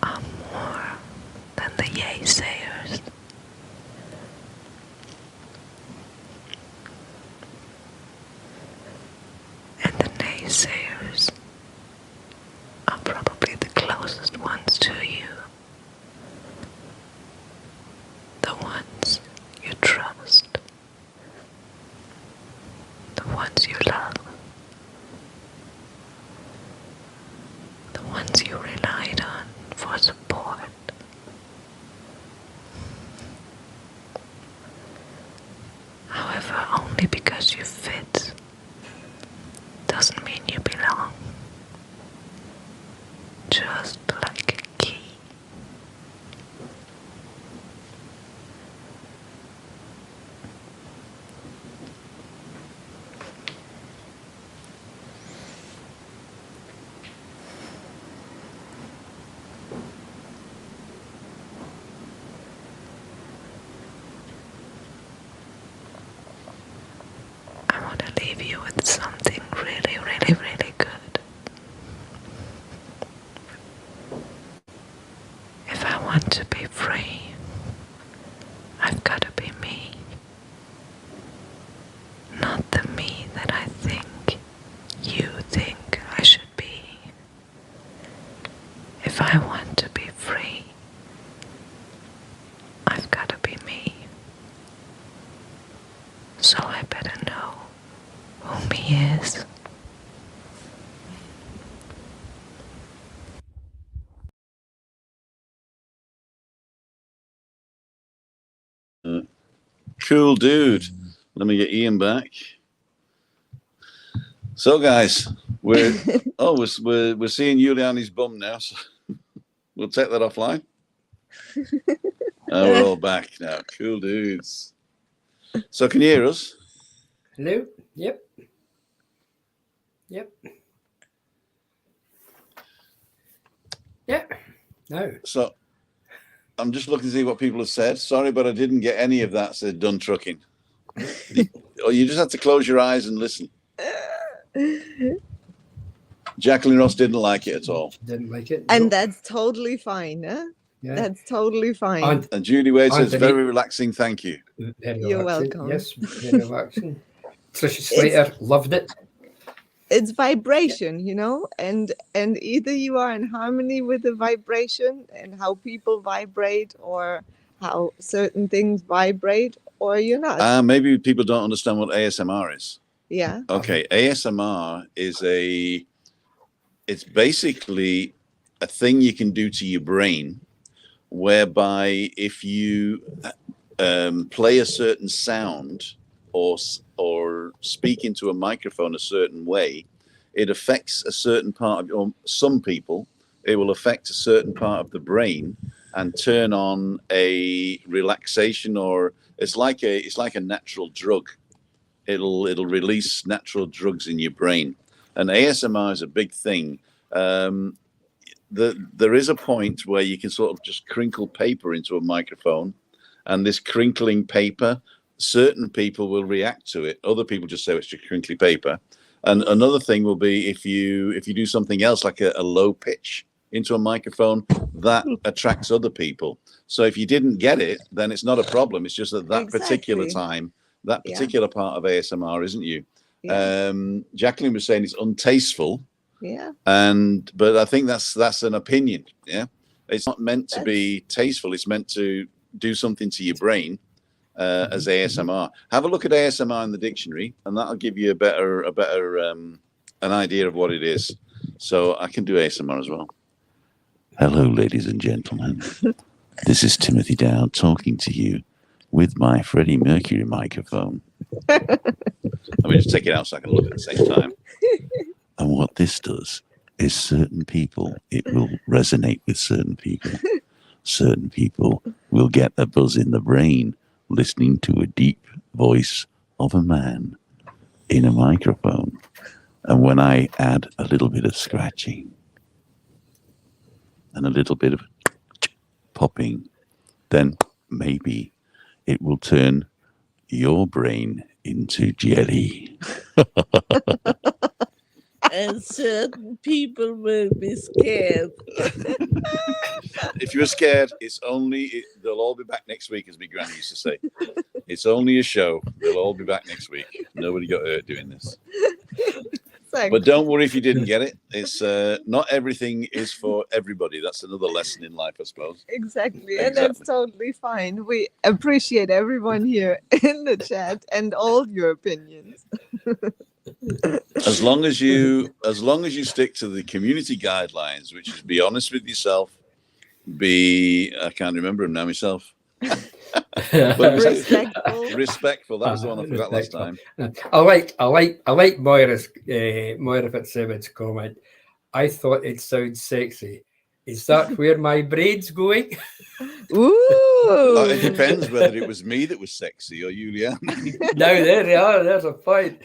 are more than the yay-sayers. And the naysayers are probably the closest ones to you. The ones you trust. The ones you love. The ones you relied on for support. However, only because you fit doesn't mean you belong. Just like a key. If I want to be free, I've got to be me. So I better know who me is. Cool dude. Let me get Ian back. So guys, we're seeing Juliani's bum now, so we'll take that offline. We're all back now. Cool dudes. So can you hear us? Hello? Yep. Yeah. No. So I'm just looking to see what people have said. Sorry, but I didn't get any of that said done trucking. Or you just have to close your eyes and listen. Jacqueline Ross didn't like it at all. Didn't like it. And Nope. that's totally fine, huh? Yeah. That's totally fine. And Judy Wade says, Anthony. very relaxing, thank you. Very You're relaxing. welcome. Yes, very relaxing. Tricia Slater loved it. It's vibration, you know, and either you are in harmony with the vibration and how people vibrate or how certain things vibrate, or you're not. Maybe people don't understand what ASMR is. Yeah. Okay, ASMR is it's basically a thing you can do to your brain whereby if you play a certain sound or speak into a microphone a certain way, it affects a certain part of, or some people, it will affect a certain part of the brain and turn on a relaxation, or it's like a natural drug. It'll release natural drugs in your brain, and ASMR is a big thing. There is a point where you can sort of just crinkle paper into a microphone, and this crinkling paper, certain people will react to it. Other people just say it's just crinkly paper. And another thing will be if you do something else like a low pitch into a microphone, that attracts other people. So if you didn't get it, then it's not a problem. It's just that particular time, that particular part of ASMR isn't you. Yeah. Jacqueline was saying it's untasteful. Yeah. But I think that's an opinion. Yeah, it's not meant to be tasteful. It's meant to do something to your brain as ASMR. Have a look at ASMR in the dictionary, and that'll give you a better an idea of what it is. So I can do ASMR as well. Hello, ladies and gentlemen. This is Timothy Dowd talking to you with my Freddie Mercury microphone. Let me just take it out so I can look at the same time. And what this does is certain people, it will resonate with certain people. Certain people will get a buzz in the brain listening to a deep voice of a man in a microphone. And when I add a little bit of scratching and a little bit of popping, then maybe it will turn your brain into jelly. And certain people will be scared. If you're scared, they'll all be back next week, as my granny used to say. It's only a show. They'll all be back next week. Nobody got hurt doing this. But don't worry if you didn't get it. It's not everything is for everybody. That's another lesson in life, I suppose. Exactly. And that's totally fine. We appreciate everyone here in the chat and all your opinions. As long as you stick to the community guidelines, which is be honest with yourself, I can't remember them now myself. Respectful. That was the one I forgot last time. I like Moira Fitzsimmons' comment. I thought it sounds sexy. Is that where my brain's going? Ooh. It depends whether it was me that was sexy or Julian. No, there they are. There's a point.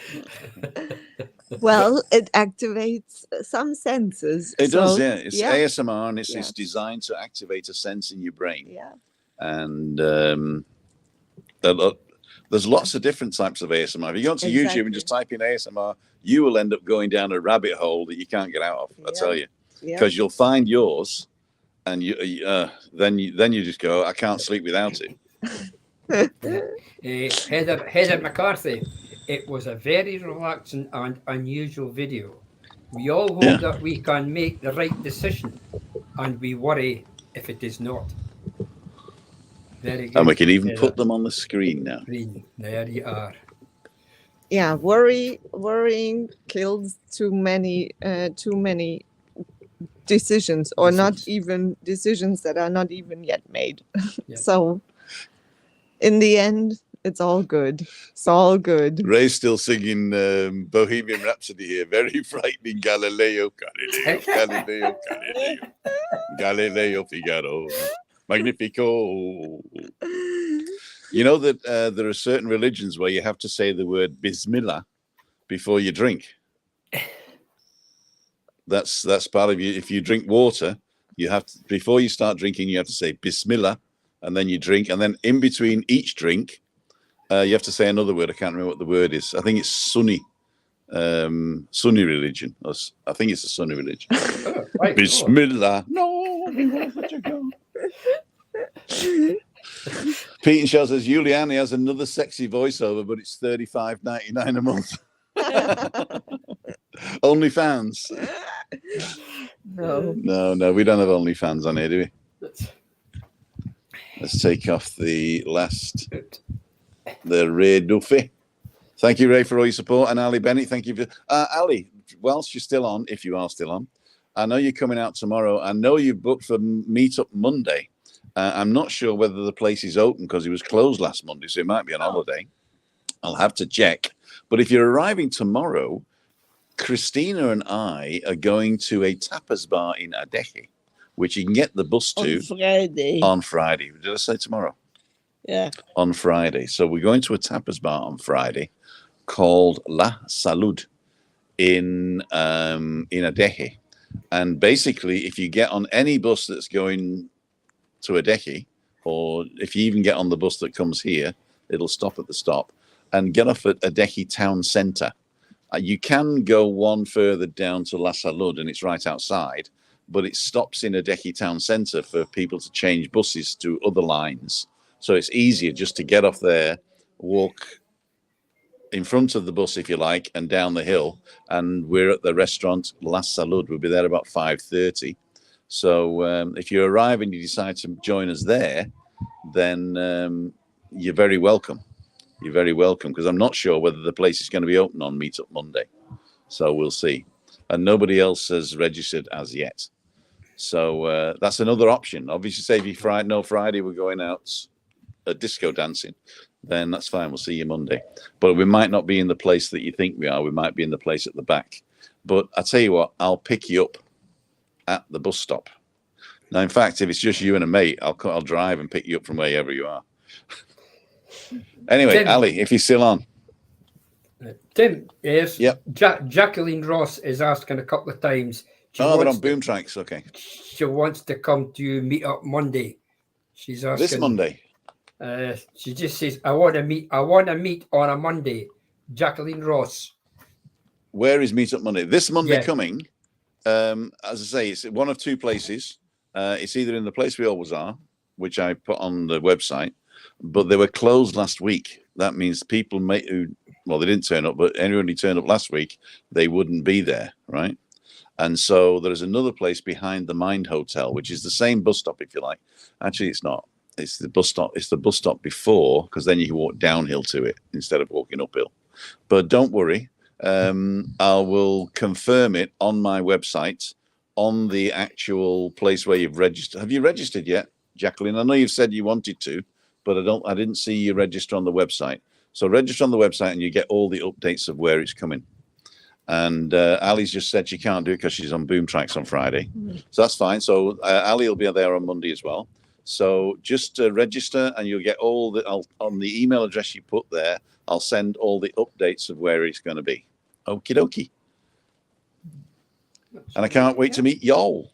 Well, it activates some senses. It does, yeah. It's ASMR, and it's designed to activate a sense in your brain. Yeah. And there's lots of different types of ASMR. If you go onto YouTube and just type in ASMR, you will end up going down a rabbit hole that you can't get out of. I tell you, because you'll find yours, and then you just go, I can't sleep without it. Heather McCarthy. It was a very relaxing and unusual video. We all hope that we can make the right decision. and we worry if it is not. Very good. And we can even put them on the screen now. Green. There you are. Yeah, worrying kills too many decisions, or not even decisions that are not even yet made. Yeah. So in the end, it's all good. It's all good. Ray's still singing Bohemian Rhapsody here. Very frightening. Galileo, Galileo, Galileo, Galileo, Galileo Figaro, Magnifico. You know that there are certain religions where you have to say the word Bismillah before you drink. That's part of you. If you drink water, you have to, before you start drinking, you have to say Bismillah, and then you drink, and then in between each drink, you have to say another word. I can't remember what the word is. I think it's Sunni religion. I think it's a Sunni religion. Oh, right. Bismillah. No, we won't let you go. Pete and Shell says Giuliani has another sexy voiceover, but it's $35.99 a month. OnlyFans. No, we don't have OnlyFans on here, do we? Let's take off the Ray Duffy. Thank you, Ray, for all your support. And Ali Bennett, thank you for Ali, whilst you're still on, if you are still on, I know you're coming out tomorrow. I know you booked for Meetup Monday. I'm not sure whether the place is open because it was closed last Monday, so it might be on holiday. I'll have to check. But if you're arriving tomorrow, Christina and I are going to a tapas bar in Adeje, which you can get the bus to on Friday. Did I say tomorrow? Yeah. On Friday. So we're going to a tapas bar on Friday called La Salud in Adeje. And basically, if you get on any bus that's going to Adeje, or if you even get on the bus that comes here, it'll stop at the stop and get off at Adeje town centre. You can go one further down to La Salud, and it's right outside, but it stops in Adeje town centre for people to change buses to other lines. So it's easier just to get off there, walk in front of the bus, if you like, and down the hill. And we're at the restaurant La Salud. We'll be there about 5:30. So if you arrive and you decide to join us there, then you're very welcome. You're very welcome, because I'm not sure whether the place is going to be open on Meetup Monday. So we'll see. And nobody else has registered as yet. So that's another option. Obviously, say if you Friday we're going out disco dancing, then that's fine. We'll see you Monday. But we might not be in the place that you think we are. We might be in the place at the back. But I tell you what, I'll pick you up at the bus stop. Now, in fact, if it's just you and a mate, I'll drive and pick you up from wherever you are. Anyway, Tim, Ali, if you're still on. Tim, yes. Yep. Jacqueline Ross is asking a couple of times. They're on Boom Tracks. Okay. She wants to come to Meetup Monday. She's asking this Monday. She just says, I want to meet on a Monday. Jacqueline Ross. Where is Meetup Monday? This Monday coming. As I say, it's one of two places. It's either in the place we always are, which I put on the website, but they were closed last week. That means people they didn't turn up, but anyone who turned up last week, they wouldn't be there, right? And so there's another place behind the Mind Hotel, which is the same bus stop, if you like. Actually, it's not. It's the bus stop. It's the bus stop before, because then you can walk downhill to it instead of walking uphill. But don't worry. I will confirm it on my website, on the actual place where you've registered. Have you registered yet, Jacqueline? I know you've said you wanted to, but I didn't see you register on the website. So register on the website and you get all the updates of where it's coming. And Ali's just said she can't do it because she's on Boom Tracks on Friday. So that's fine. So Ali will be there on Monday as well. So just register and you'll get all on the email address you put there. I'll send all the updates of where it's going to be. Okie dokie. And I can't wait to meet y'all.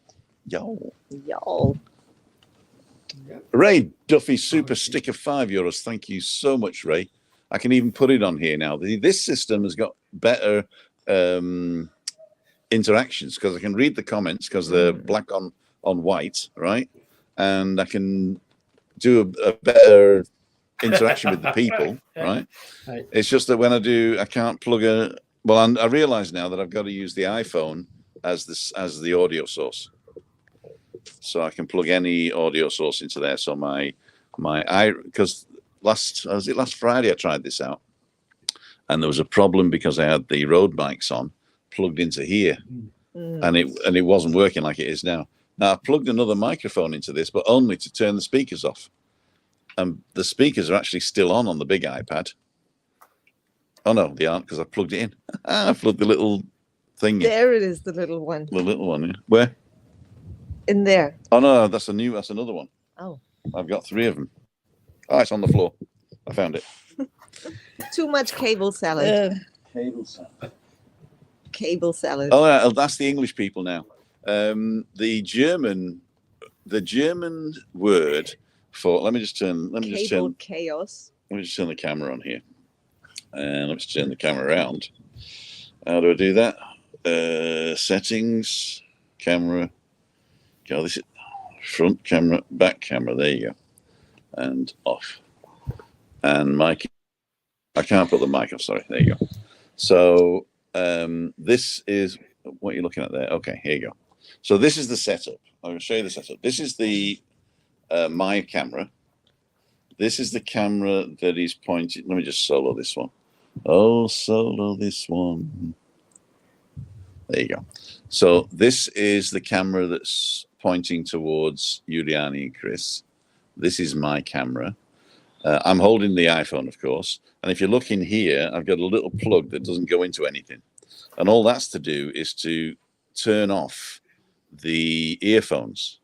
Ray Duffy Super Sticker €5. Thank you so much, Ray. I can even put it on here now. This system has got better interactions because I can read the comments because they're black on white, right? And I can do a better interaction with the people, right? It's just that when I can't plug I realize now that I've got to use the iPhone as the audio source. so I can plug any audio source into there. So because last Friday I tried this out, and there was a problem because I had the Rode mics on plugged into here, and it wasn't working like it is now. Now I plugged another microphone into this, but only to turn the speakers off, and the speakers are actually still on the big iPad. Oh no, they aren't, because I plugged it in. I plugged the little thing in. There it is, the little one. The little one, yeah. Where? In there. Oh no, that's another one. Oh. I've got 3 of them. Oh, it's on the floor. I found it. Too much cable salad. Cable salad. Cable salad. Oh, yeah, that's the English people now. The German word for. Let me just turn Chaos. Let me just turn the camera on here, and let's turn the camera around. How do I do that? Settings, camera. Go. This is front camera, back camera. There you go, and off. And mic. I can't put the mic off. Sorry. There you go. So this is what you're looking at there. Okay, here you go. So this is the setup. I'm going to show you the setup. This is the my camera. This is the camera that is pointing. Let me just solo this one. Oh, solo this one. There you go. So this is the camera that's pointing towards Juliani and Chris. This is my camera. I'm holding the iPhone, of course. And if you look in here, I've got a little plug that doesn't go into anything. And all that's to do is to turn off the earphones.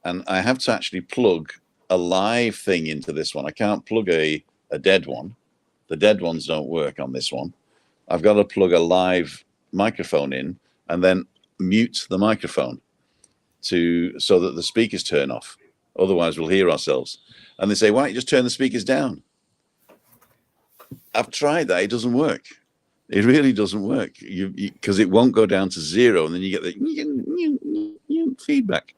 And I have to actually plug a live thing into this one. I can't plug a dead one. The dead ones don't work on this one. I've got to plug a live microphone in and then mute the microphone so that the speakers turn off. Otherwise, we'll hear ourselves. And they say, why don't you just turn the speakers down? I've tried that. It doesn't work. It really doesn't work, because it won't go down to 0, and then you get the feedback.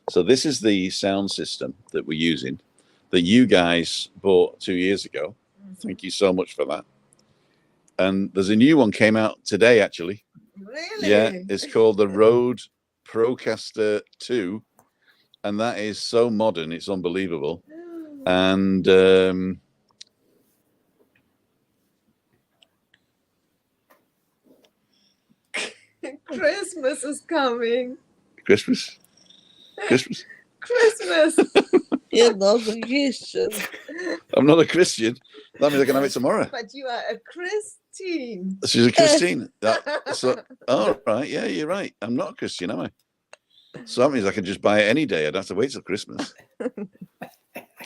So this is the sound system that we're using that you guys bought 2 years ago. Thank you so much for that. And there's a new one came out today, actually. Really? Yeah, it's called the Rode Procaster 2. And that is so modern, it's unbelievable. And Christmas is coming. Christmas. Christmas. You're not a Christian. I'm not a Christian. That means I can have it tomorrow. But you are a Christine. She's a Christine. Oh, right. Yeah, you're right. I'm not a Christian, am I? So that means I can just buy it any day. I'd have to wait till Christmas.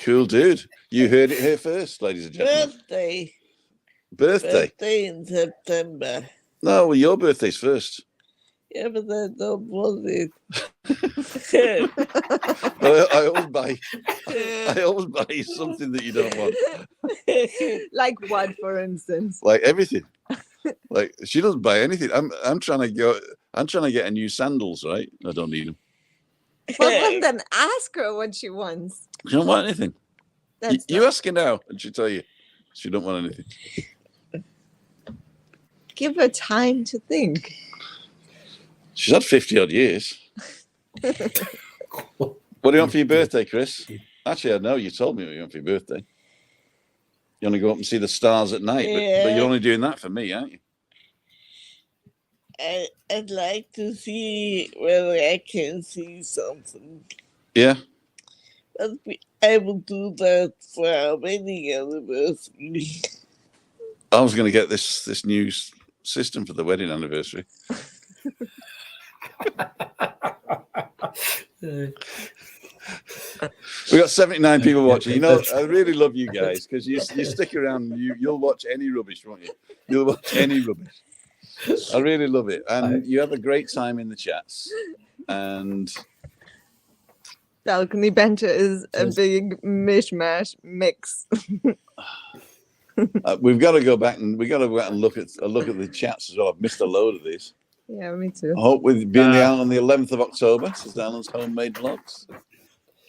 Cool, dude. You heard it here first, ladies and gentlemen. Birthday in September. No, well, your birthday's first. Yeah, but I don't want it. I always buy something that you don't want. Like what, for instance? Like everything. Like she doesn't buy anything. I'm trying to get a new sandals, right? I don't need them. Well, then ask her what she wants. She don't want anything. That's You ask her now, and she'll tell you she don't want anything. Give her time to think. She's had 50 odd years. What do you want for your birthday, Chris? Actually, I know you told me what you want for your birthday. You want to go up and see the stars at night, but you're only doing that for me, aren't you? I'd like to see whether I can see something. Yeah. But I will do that for our wedding anniversary. I was going to get this new system for the wedding anniversary. We got 79 people watching. You know, I really love you guys because you stick around. You'll watch any rubbish, won't you? You'll watch any rubbish. I really love it, and you have a great time in the chats. And Balcony Banter is a big mishmash mix. we've got to go back and look at the chats as well. I've missed a load of these. Yeah, me too. I hope we'll be out on the 11th of October. Says Alan's homemade vlogs.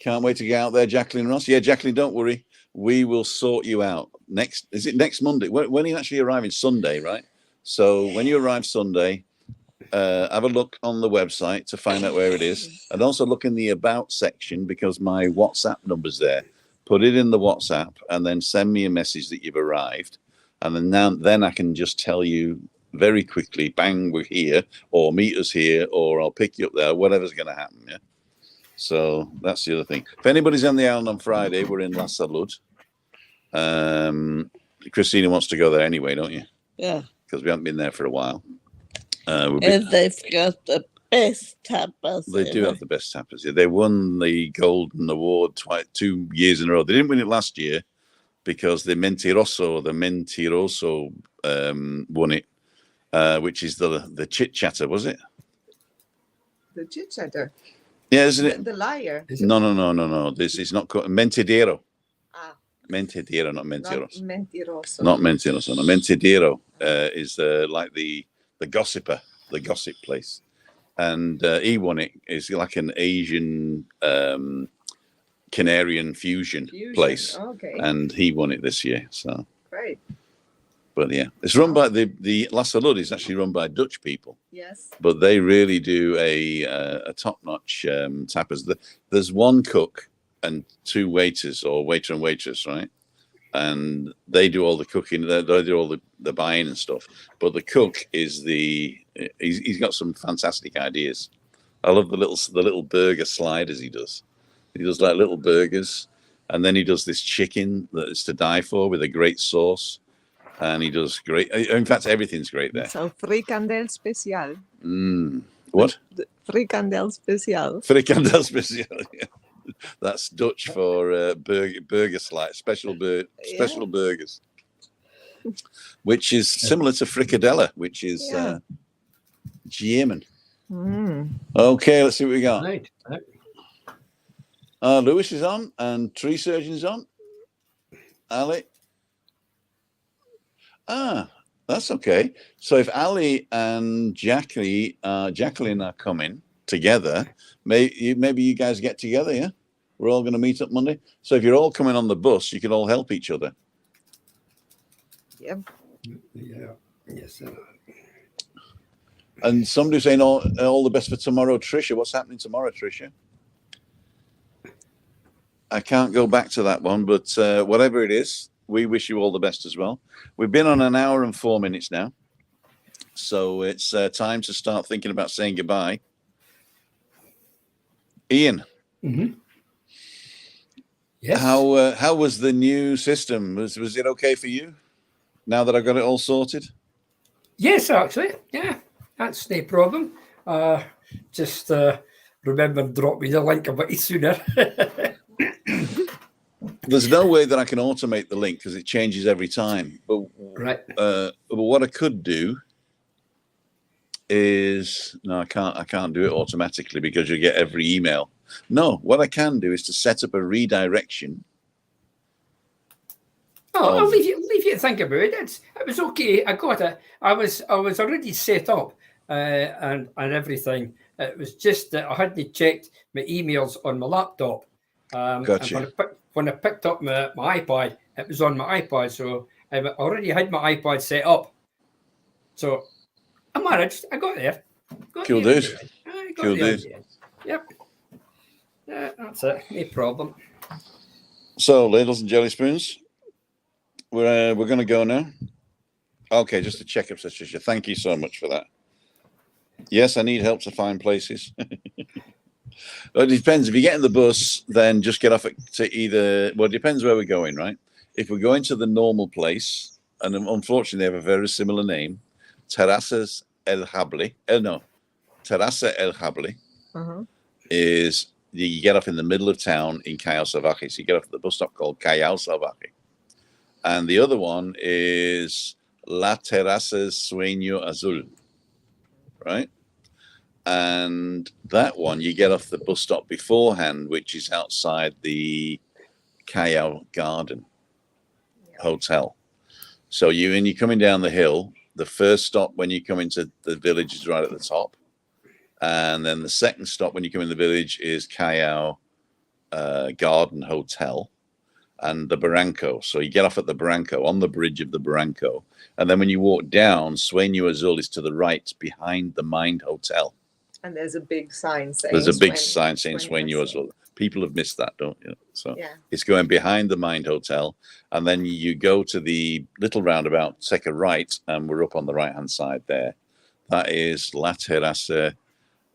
Can't wait to get out there, Jacqueline Ross. Yeah, Jacqueline, don't worry. We will sort you out. Is it next Monday? When are you actually arriving? Sunday, right? So when you arrive Sunday, have a look on the website to find out where it is, and also look in the about section because my WhatsApp number's there. Put it in the WhatsApp and then send me a message that you've arrived, and then I can just tell you very quickly, bang, we're here, or meet us here, or I'll pick you up there, whatever's going to happen. Yeah. So that's the other thing. If anybody's on the island on Friday, we're in La Salud. Christina wants to go there anyway, don't you? Yeah. Because we haven't been there for a while. And they've got the best tapas. They do have the best tapas. Yeah. They won the Golden Award 2 years in a row. They didn't win it last year because the Mentiroso won it, which is the chit chatter, was it? The chit chatter. Yeah, isn't it? The liar. No. This is not called Mentidero. Ah. Mentidero, not Mentiros. Not mentiroso. Not Mentiroso. No, Mentidero is like the gossiper, the gossip place. And he won it. It's like an Asian Canarian fusion place. Okay. And he won it this year. So Great. But yeah, it's run by the La Salud is actually run by Dutch people. Yes. But they really do a top-notch tapas. There's one cook and 2 waiters, or waiter and waitress, right? And they do all the cooking. They do all the buying and stuff. But the cook is he's got some fantastic ideas. I love the little burger sliders he does. He does like little burgers, and then he does this chicken that is to die for with a great sauce. And he does great. In fact, everything's great there. So fricandel special. What? Fricandel special. Frikandel special. Yeah. That's Dutch for burger slice, special burgers, which is similar to fricadella, which is German. Okay, let's see what we got. Right. Lewis is on, and Tree Surgeon's on. Ali. That's okay. So if Ali and Jacqueline are coming together, maybe you guys get together, yeah? We're all going to meet up Monday. So if you're all coming on the bus, you can all help each other. Yep. Yeah. Yes. And somebody's saying all the best for tomorrow, Tricia. What's happening tomorrow, Tricia? I can't go back to that one, but whatever it is, we wish you all the best as well. We've been on 1 hour and 4 minutes now. So it's time to start thinking about saying goodbye. Ian. Mm-hmm. Yes. How was the new system? Was it okay for you now that I've got it all sorted? Yes, actually. Yeah, that's no problem. Just remember to drop me the link a bit sooner. There's no way that I can automate the link because it changes every time. But right. But what I could do is I can't do it automatically because you get every email. No, what I can do is to set up a redirection. Oh, I'll leave you to think about it. It was okay. I got it. I was already set up and everything. It was just that I hadn't checked my emails on my laptop. Gotcha. When I picked up my iPad, it was on my iPad, so I already had my iPad set up. So I managed. I got there. Cool dude. Cool dude. Yep. That's it. No problem. So, ladles and jelly spoons, we're going to go now. Okay, just to check up, Patricia. Thank you so much for that. Yes, I need help to find places. Well, it depends. If you get in the bus, then just get off to either. Well, it depends where we're going, right? If we're going to the normal place, and unfortunately they have a very similar name, Terraza El Habli. Terraza El Habli is you get off in the middle of town in Callao Salvaje. So you get off at the bus stop called Callao Salvaje, and the other one is La Terraza Sueño Azul, right? And that one, you get off the bus stop beforehand, which is outside the Callao Garden Hotel. So you're coming down the hill. The first stop when you come into the village is right at the top. And then the second stop when you come in the village is Callao Garden Hotel. and the Barranco. So you get off at the Barranco, on the bridge of the Barranco. And then when you walk down, Sueño Azul is to the right behind the Mind Hotel. And there's a big sign saying There's a big sign saying Sueño Azul. Azul. People have missed that, don't you? So Yeah. it's going behind the Mind Hotel. And then you go to the little roundabout, take a right, and we're up on the right-hand side there. That is La Terraza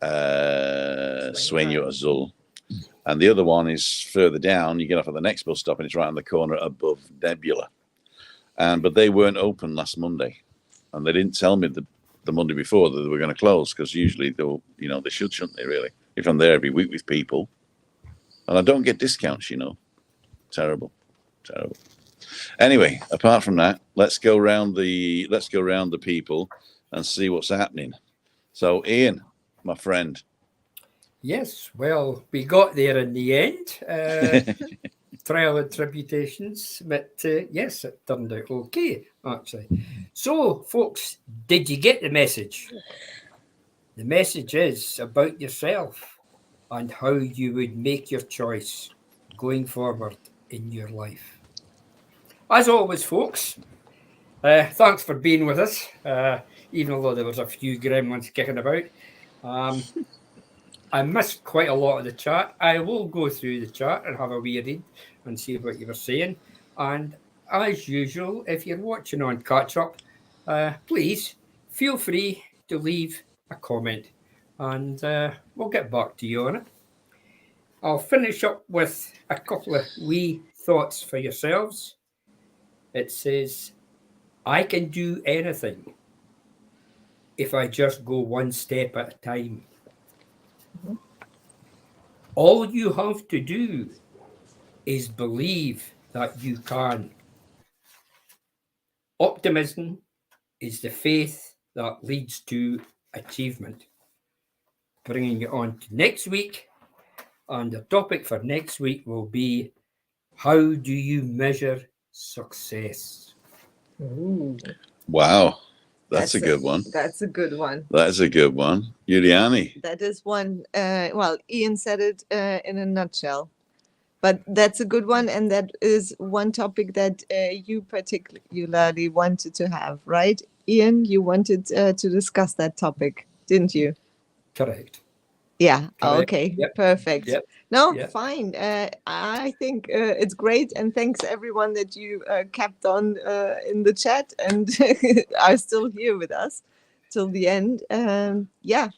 Sueño Azul. And the other one is further down. You get off at the next bus stop, and it's right on the corner above Nebula. But they weren't open last Monday, and they didn't tell me the Monday before that they were going to close, because usually they'll, they should, shouldn't they? Really, if I'm there every week with people, and I don't get discounts, terrible. Anyway, apart from that, let's go around the people and see what's happening. So, Ian, my friend. Yes, well, we got there in the end. Trial and tribulations, but yes, it turned out okay, actually. So, folks, did you get the message? The message is about yourself and how you would make your choice going forward in your life. As always, folks, thanks for being with us, even though there was a few gremlins kicking about. I missed quite a lot of the chat. I will go through the chat and have a wee read and see what you were saying. And as usual, if you're watching on Catch Up, please feel free to leave a comment, and we'll get back to you on it. I'll finish up with a couple of wee thoughts for yourselves. It says, I can do anything if I just go one step at a time. All you have to do is believe that you can. Optimism is the faith that leads to achievement. Bringing it on to next week, and the topic for next week will be, how do you measure success? Ooh. Wow. That's a good one. That's a good one. That is a good one. Juliani. That is one. Well, Ian said it in a nutshell, but that's a good one, and that is one topic that you particularly wanted to have, right? Ian, you wanted to discuss that topic, didn't you? Correct. Yeah. Correct. Okay. Yep. Perfect. Yep. No, Yep. fine. I think it's great, and thanks everyone that you kept on in the chat and are still here with us till the end. Yeah,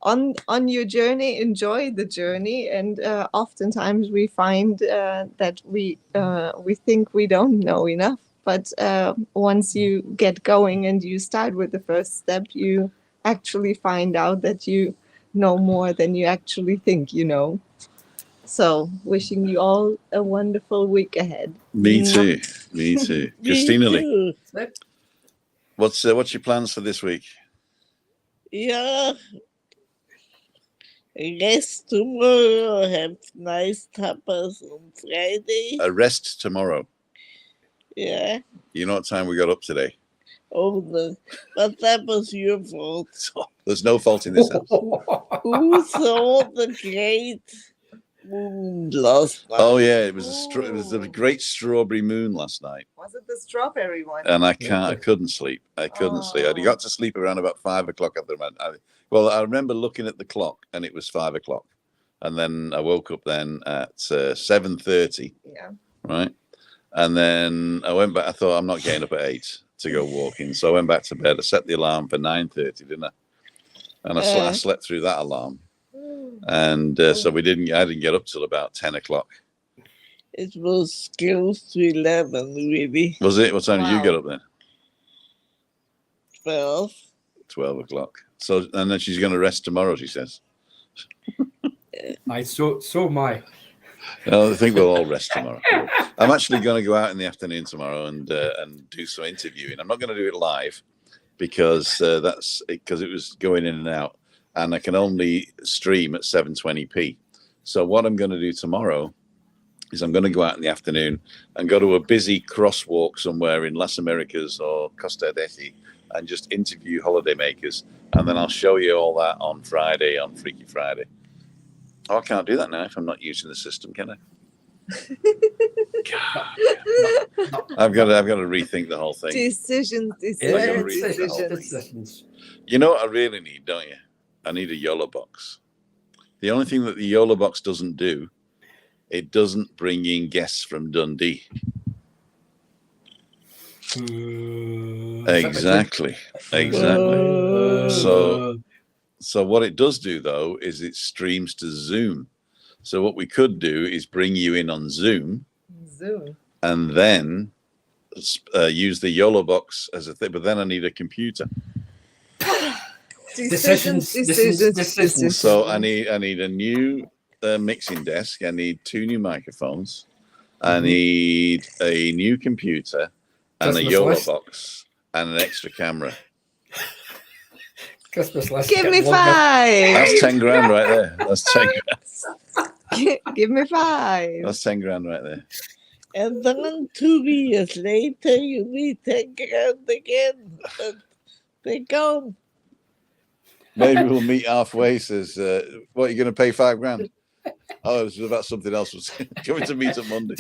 on your journey, enjoy the journey, and oftentimes we find that we think we don't know enough, but once you get going and you start with the first step, you actually find out that you know more than you actually think you know. So, wishing you all a wonderful week ahead. Me too. Me too. Christina Lee, Yep. what's your plans for this week? Yeah. I guess tomorrow I have nice tapas on Friday. A rest tomorrow. Yeah. You know what time we got up today? Oh, but that was your fault. There's no fault in this house. Who saw the great moon last night? Oh yeah, it was a great strawberry moon last night, Was it the strawberry one? and I couldn't sleep. I got to sleep around about 5 o'clock at the moment. I remember looking at the clock, and it was 5 o'clock, and then I woke up then at 7:30. Yeah. Right, and then I went back. I thought, I'm not getting up at 8 to go walking, so I went back to bed. I set the alarm for 9:30, didn't I? And I slept through that alarm. And so I didn't get up till about 10 o'clock. It was close to 11, really. Was it? What time did you get up then? 12. 12 o'clock. So, and then she's going to rest tomorrow, she says. So am I. Well, I think we'll all rest tomorrow. I'm actually going to go out in the afternoon tomorrow and do some interviewing. I'm not going to do it live because it was going in and out, and I can only stream at 720p. So what I'm going to do tomorrow is I'm going to go out in the afternoon and go to a busy crosswalk somewhere in Las Americas or Costa Desi and just interview holidaymakers, and then I'll show you all that on Friday, on Freaky Friday. Oh, I can't do that now if I'm not using the system, can I? I've got to rethink the whole thing. Decisions. gotta read the whole thing. Decisions. You know what I really need, don't you? I need a YOLO box. The only thing that the YOLO box doesn't do, it doesn't bring in guests from Dundee. Exactly. So what it does do, though, is it streams to Zoom. So what we could do is bring you in on Zoom. And then use the YOLO box as a thing. But then I need a computer. Decisions. So I need a new mixing desk. I need 2 new microphones. I need a new computer and Christmas a YOLO list. box and an extra camera. Christmas list. Give me 5. That's 10 grand right there. That's 10 grand. Give me 5. That's 10 grand right there. And then 2 years later, you need 10 grand again. And they gone. Maybe we'll meet halfway. Says, what, are you going to pay 5 grand? Oh, it was about something else. Was coming to Meetup Monday.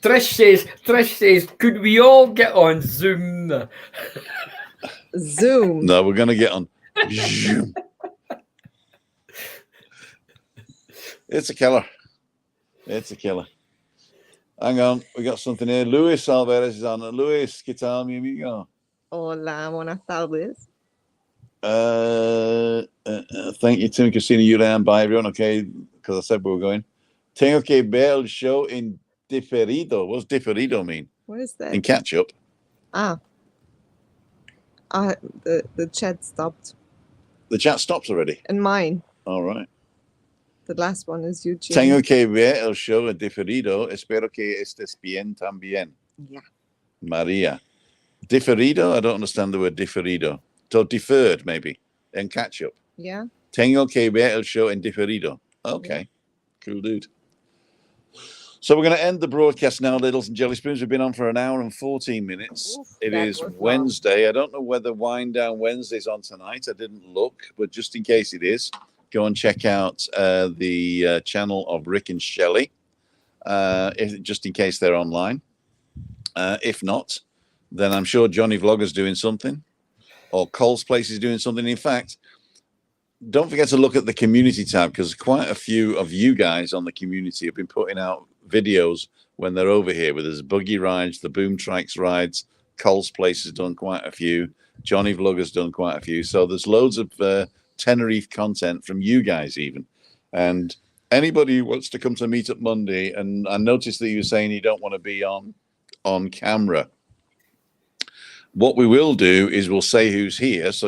Trish says, could we all get on Zoom? Zoom. No, we're going to get on Zoom. It's a killer. It's a killer. Hang on, we got something here. Luis Alvarez is on. Luis, ¿qué tal, mi amigo? Hola, buenas tardes. Thank you, Tim Casino. You and bye, everyone. Okay, because I said we were going. Tengo que ver el show en diferido. What's diferido mean? What is that? In catch up. The chat stopped. The chat stops already. And mine. All right. The last one is YouTube. Tengo que ver el show en diferido. Espero que estés bien también. Yeah. Maria. Diferido? I don't understand the word diferido. So deferred, maybe. And catch up. Yeah. Tengo que ver el show en diferido. Okay. Yeah. Cool dude. So we're going to end the broadcast now, Littles and Jelly Spoons. We've been on for an hour and 14 minutes. Oof, it is Wednesday. Long. I don't know whether Wind Down Wednesday's on tonight. I didn't look, but just in case it is, go and check out the channel of Rick and Shelley, just in case they're online. If not, then I'm sure Johnny Vlogger's doing something, or Cole's Place is doing something. In fact, don't forget to look at the community tab, because quite a few of you guys on the community have been putting out videos when they're over here with his buggy rides, the Boom Trikes rides. Cole's Place has done quite a few. Johnny Vlogger's done quite a few. So there's loads of Tenerife content from you guys even. And anybody who wants to come to Meetup Monday, and I noticed that you were saying you don't want to be on camera. What we will do is we'll say who's here, so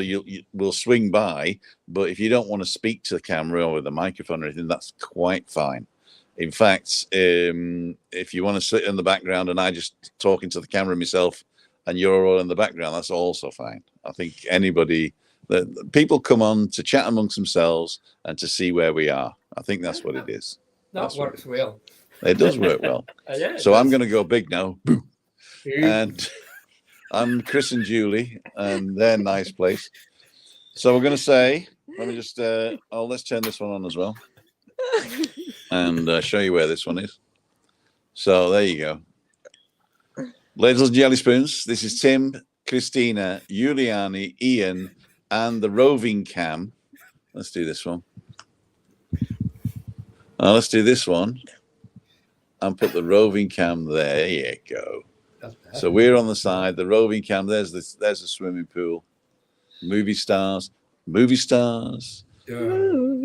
we'll swing by. But if you don't want to speak to the camera or with the microphone or anything, that's quite fine. In fact, if you want to sit in the background and I just talking to the camera myself and you're all in the background, that's also fine. I think anybody, people come on to chat amongst themselves and to see where we are. I think that's what it is. That works well. It does work well. Yeah, so I'm going to go big now. And I'm Chris and Julie, and they're Nice Place. So we're going to say, let me just, let's turn this one on as well. And show you where this one is. So there you go. Ladies and Jelly Spoons, this is Tim, Christina, Giuliani, Ian, and the roving cam. Let's do this one. Let's do this one. And put the roving cam there. There you go. So we're on the side, the roving cam, there's the swimming pool. Movie stars. Movie stars. No,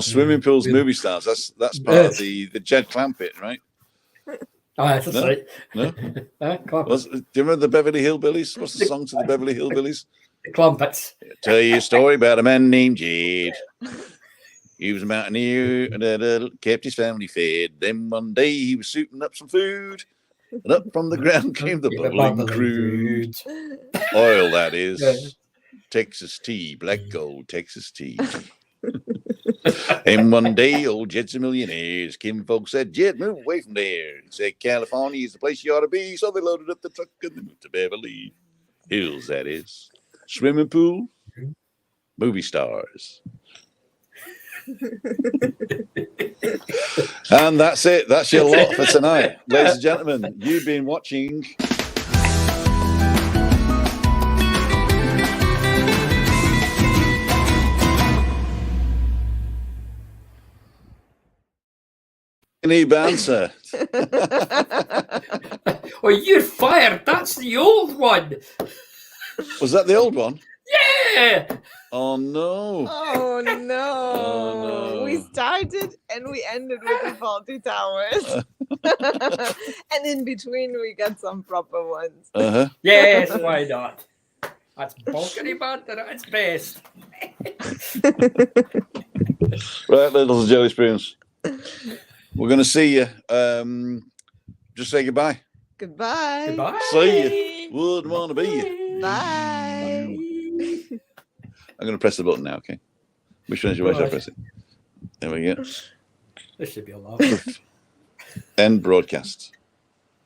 swimming pools, movie stars. That's part of the Jed Clampett, right? Oh, that's right. No? Do you remember the Beverly Hillbillies? What's the song to the Beverly Hillbillies? The Clampetts. Tell you a story about a man named Jed. He was a mountaineer and kept his family fed. Then one day he was shooting up some food, and up from the ground came the bubbling crude. Oil, that is. Yeah. Texas tea, black gold Texas tea. And one day, old Jed's a millionaire. Kim folks said, Jed, move away from there. He said, California is the place you ought to be. So they loaded up the truck and they moved to Beverly Hills, that is. Swimming pool, movie stars. And that's it. That's your lot for tonight. Ladies and gentlemen, you've been watching Banter. Oh, you're fired. That's the old one. Was that the old one? Yeah. Oh no. Oh no. Oh, no. We started and we ended with the faulty towers. And in between we got some proper ones. Uh-huh. Yes, why not? That's balcony banter at its best. Right, little jelly spoons. We're going to see you. Just say goodbye. Goodbye. Goodbye. See you. Wouldn't want to be you. Bye. I'm going to press the button now, okay? Which one should I press it? There we go. This should be a laugh. End broadcast.